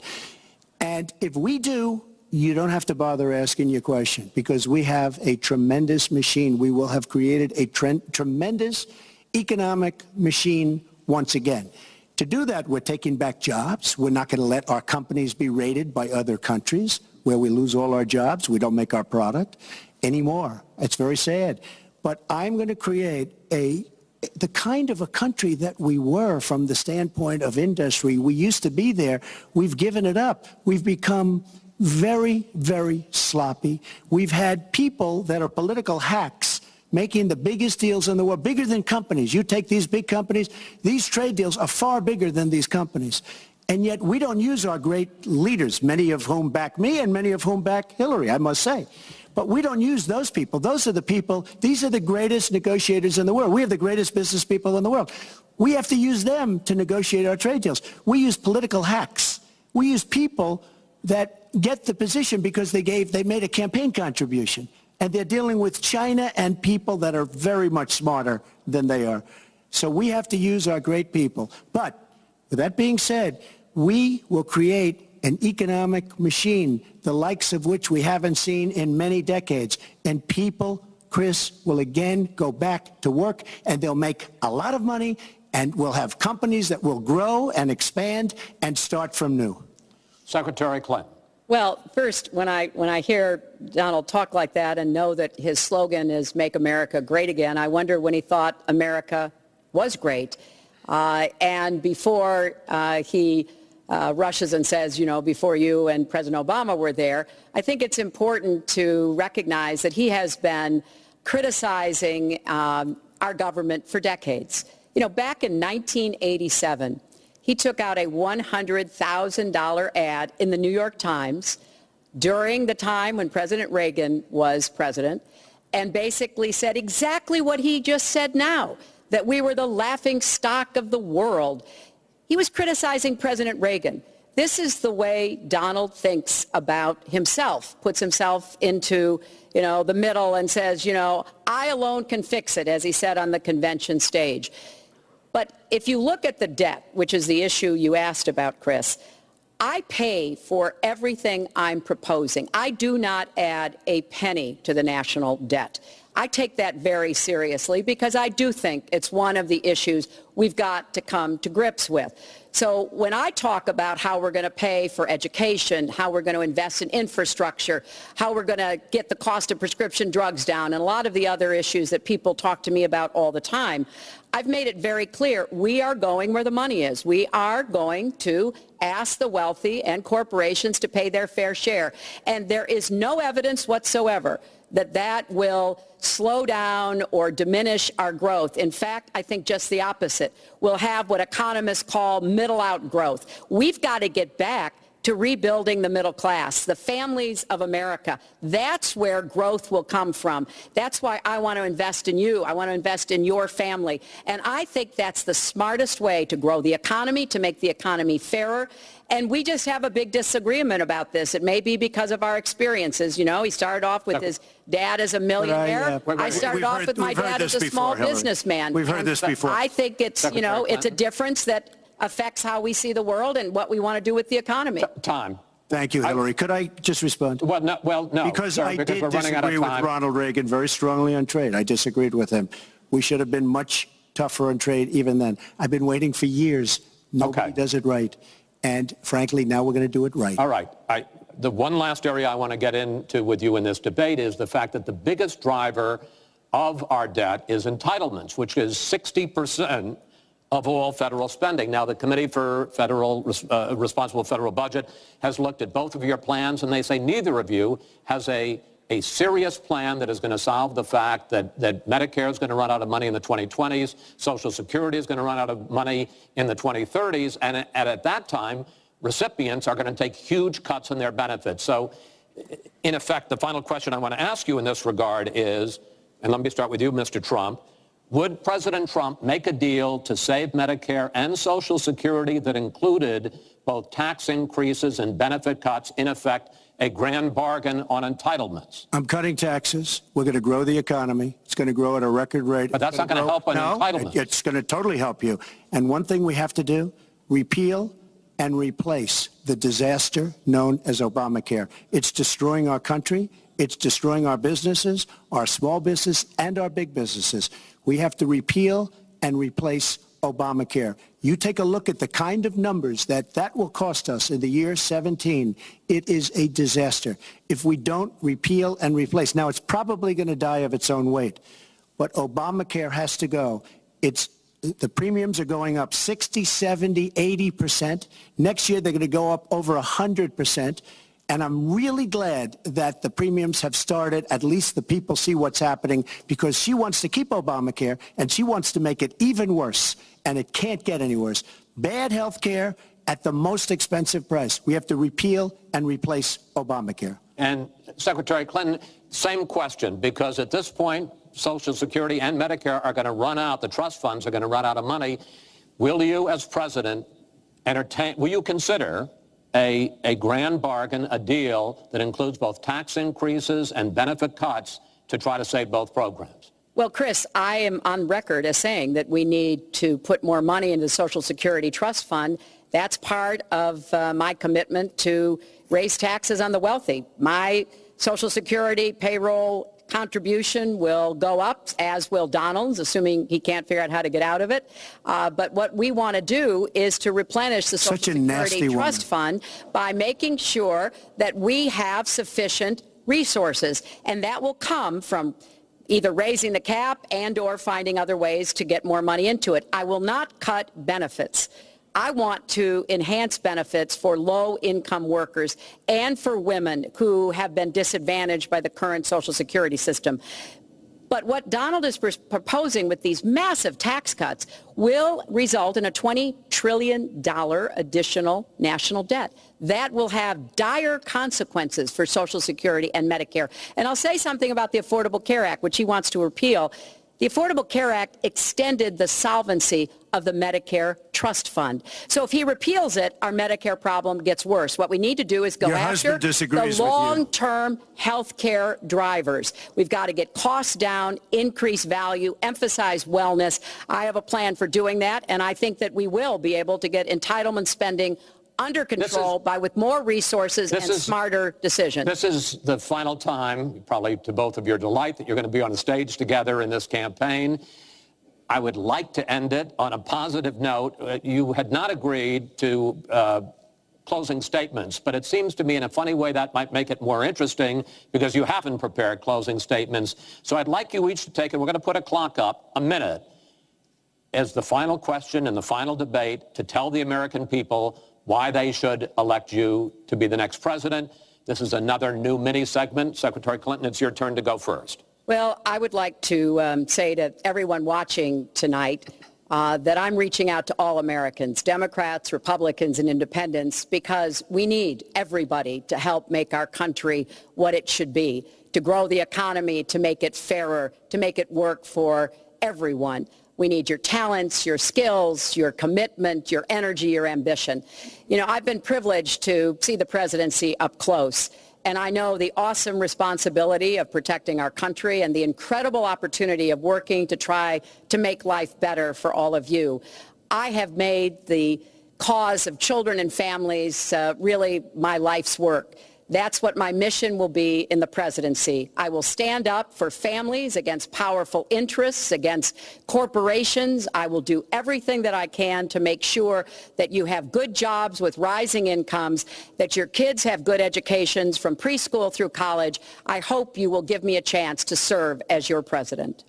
And if we do, you don't have to bother asking your question because we have a tremendous machine. We will have created a tremendous economic machine once again. To do that, we're taking back jobs. We're not going to let our companies be raided by other countries where we lose all our jobs. We don't make our product anymore. It's very sad. But I'm going to create the kind of a country that we were from the standpoint of industry. We used to be there. We've given it up. We've become very, very sloppy. We've had people that are political hacks making the biggest deals in the world, bigger than companies. You take these big companies, these trade deals are far bigger than these companies. And yet we don't use our great leaders, many of whom back me and many of whom back Hillary, I must say. But we don't use those people. Those are the people, these are the greatest negotiators in the world. We have the greatest business people in the world. We have to use them to negotiate our trade deals. We use political hacks. We use people that get the position because they made a campaign contribution. And they're dealing with China and people that are very much smarter than they are. So we have to use our great people. But with that being said, we will create an economic machine, the likes of which we haven't seen in many decades. And people, Chris, will again go back to work, and they'll make a lot of money, and we'll have companies that will grow and expand and start from new. Secretary Clinton. Well, first, when I hear Donald talk like that and know that his slogan is "Make America Great Again," I wonder when he thought America was great. And before he rushes and says, you know, before you and President Obama were there, I think it's important to recognize that he has been criticizing our government for decades. You know, back in 1987, he took out a $100,000 ad in the New York Times during the time when President Reagan was president and basically said exactly what he just said now, that we were the laughing stock of the world. He was criticizing President Reagan. This is the way Donald thinks about himself, puts himself into, you know, the middle and says, you know, I alone can fix it, as he said on the convention stage. But if you look at the debt, which is the issue you asked about, Chris, I pay for everything I'm proposing. I do not add a penny to the national debt. I take that very seriously because I do think it's one of the issues we've got to come to grips with. So when I talk about how we're going to pay for education, how we're going to invest in infrastructure, how we're going to get the cost of prescription drugs down, and a lot of the other issues that people talk to me about all the time, I've made it very clear we are going where the money is. We are going to ask the wealthy and corporations to pay their fair share. And there is no evidence whatsoever that that will slow down or diminish our growth. In fact, I think just the opposite. We'll have what economists call middle-out growth. We've got to get back to rebuilding the middle class, the families of America. That's where growth will come from. That's why I want to invest in you. I want to invest in your family. And I think that's the smartest way to grow the economy, to make the economy fairer. And we just have a big disagreement about this. It may be because of our experiences. You know, he started off with his dad as a millionaire. I started off with my dad as a small businessman. We've heard this before. I think it's, you know, it's a difference that affects how we see the world and what we want to do with the economy. Time. Thank you, Hillary. Could I just respond? Well, no. Because I did disagree with Ronald Reagan very strongly on trade. I disagreed with him. We should have been much tougher on trade even then. I've been waiting for years. Nobody does it right. And frankly, now we're going to do it right. All right. The one last area I want to get into with you in this debate is the fact that the biggest driver of our debt is entitlements, which is 60% of all federal spending. Now, the Committee for Responsible Federal Budget has looked at both of your plans, and they say neither of you has a serious plan that is going to solve the fact that Medicare is going to run out of money in the 2020s, Social Security is going to run out of money in the 2030s, and at that time, recipients are going to take huge cuts in their benefits. So, in effect, the final question I want to ask you in this regard is, and let me start with you, Mr. Trump, would President Trump make a deal to save Medicare and Social Security that included both tax increases and benefit cuts, in effect, a grand bargain on entitlements? I'm cutting taxes. We're going to grow the economy. It's going to grow at a record rate. But that's not going to help on entitlements. It's going to totally help you. And one thing we have to do, repeal and replace the disaster known as Obamacare. It's destroying our country. It's destroying our businesses, our small business, and our big businesses. We have to repeal and replace Obamacare. You take a look at the kind of numbers that will cost us in the year 17. It is a disaster if we don't repeal and replace. Now, it's probably going to die of its own weight, but Obamacare has to go. The premiums are going up 60, 70, 80%. Next year, they're going to go up over 100%. And I'm really glad that the premiums have started. At least the people see what's happening, because she wants to keep Obamacare and she wants to make it even worse. And it can't get any worse. Bad health care at the most expensive price. We have to repeal and replace Obamacare. And Secretary Clinton, same question, because at this point, Social Security and Medicare are going to run out. The trust funds are going to run out of money. Will you, as president, will you consider a grand bargain, a deal that includes both tax increases and benefit cuts to try to save both programs? Well, Chris, I am on record as saying that we need to put more money into the Social Security Trust Fund. That's part of my commitment to raise taxes on the wealthy. My Social Security payroll contribution will go up, as will Donald's, assuming he can't figure out how to get out of it. But what we want to do is to replenish the Social Security Trust Fund by making sure that we have sufficient resources. And that will come from either raising the cap and or finding other ways to get more money into it. I will not cut benefits. I want to enhance benefits for low-income workers and for women who have been disadvantaged by the current Social Security system. But what Donald is proposing with these massive tax cuts will result in a $20 trillion additional national debt. That will have dire consequences for Social Security and Medicare. And I'll say something about the Affordable Care Act, which he wants to repeal. The Affordable Care Act extended the solvency of the Medicare Trust Fund. So if he repeals it, our Medicare problem gets worse. What we need to do is go after the long-term health care drivers. We've got to get costs down, increase value, emphasize wellness. I have a plan for doing that, and I think that we will be able to get entitlement spending under control with more resources and smarter decisions. This is the final time, probably to both of your delight, that you're going to be on the stage together in this campaign. I would like to end it on a positive note. You had not agreed to closing statements, but it seems to me in a funny way that might make it more interesting because you haven't prepared closing statements. So I'd like you each to take it. We're going to put a clock up, a minute, as the final question in the final debate to tell the American people why they should elect you to be the next president. This is another new mini segment. Secretary Clinton, it's your turn to go first. Well, I would like to say to everyone watching tonight that I'm reaching out to all Americans, Democrats, Republicans, and independents, because we need everybody to help make our country what it should be, to grow the economy, to make it fairer, to make it work for everyone. We need your talents, your skills, your commitment, your energy, your ambition. You know, I've been privileged to see the presidency up close, and I know the awesome responsibility of protecting our country and the incredible opportunity of working to try to make life better for all of you. I have made the cause of children and families really my life's work. That's what my mission will be in the presidency. I will stand up for families against powerful interests, against corporations. I will do everything that I can to make sure that you have good jobs with rising incomes, that your kids have good educations from preschool through college. I hope you will give me a chance to serve as your president.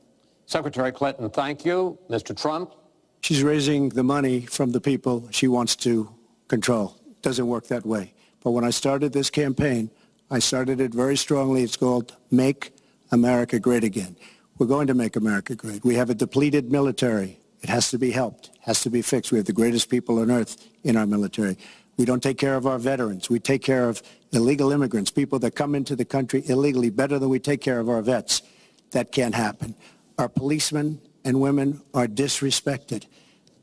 Secretary Clinton, thank you. Mr. Trump? She's raising the money from the people she wants to control. It doesn't work that way. But when I started this campaign, I started it very strongly. It's called Make America Great Again. We're going to make America great. We have a depleted military. It has to be helped, has to be fixed. We have the greatest people on earth in our military. We don't take care of our veterans. We take care of illegal immigrants, people that come into the country illegally, better than we take care of our vets. That can't happen. Our policemen and women are disrespected.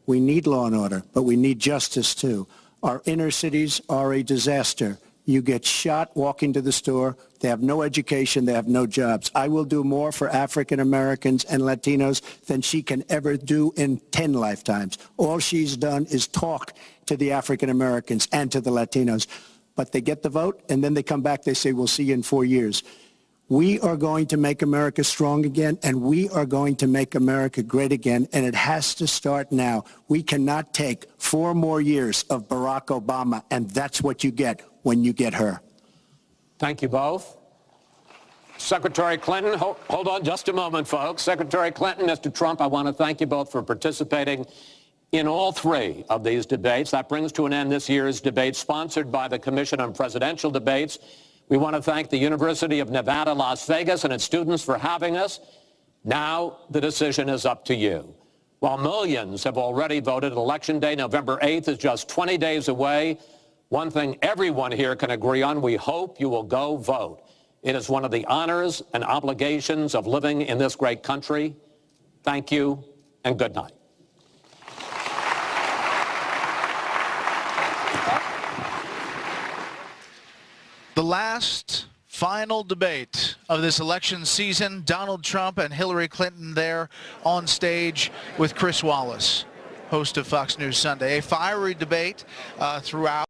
We need law and order, but we need justice too. Our inner cities are a disaster. You get shot walking to the store. They have no education. They have no jobs. I will do more for African Americans and Latinos than she can ever do in 10 lifetimes. All she's done is talk to the African Americans and to the Latinos. But they get the vote, and then they come back. They say, we'll see you in 4 years. We are going to make America strong again, and we are going to make America great again, and it has to start now. We cannot take 4 more years of Barack Obama, and that's what you get when you get her. Thank you both. Secretary Clinton, hold on just a moment, folks. Secretary Clinton, Mr. Trump, I want to thank you both for participating in all 3 of these debates. That brings to an end this year's debate sponsored by the Commission on Presidential Debates. We want to thank the University of Nevada, Las Vegas, and its students for having us. Now the decision is up to you. While millions have already voted, Election Day, November 8th, is just 20 days away. One thing everyone here can agree on, we hope you will go vote. It is one of the honors and obligations of living in this great country. Thank you, and good night. The last final debate of this election season, Donald Trump and Hillary Clinton there on stage with Chris Wallace, host of Fox News Sunday. A fiery debate throughout.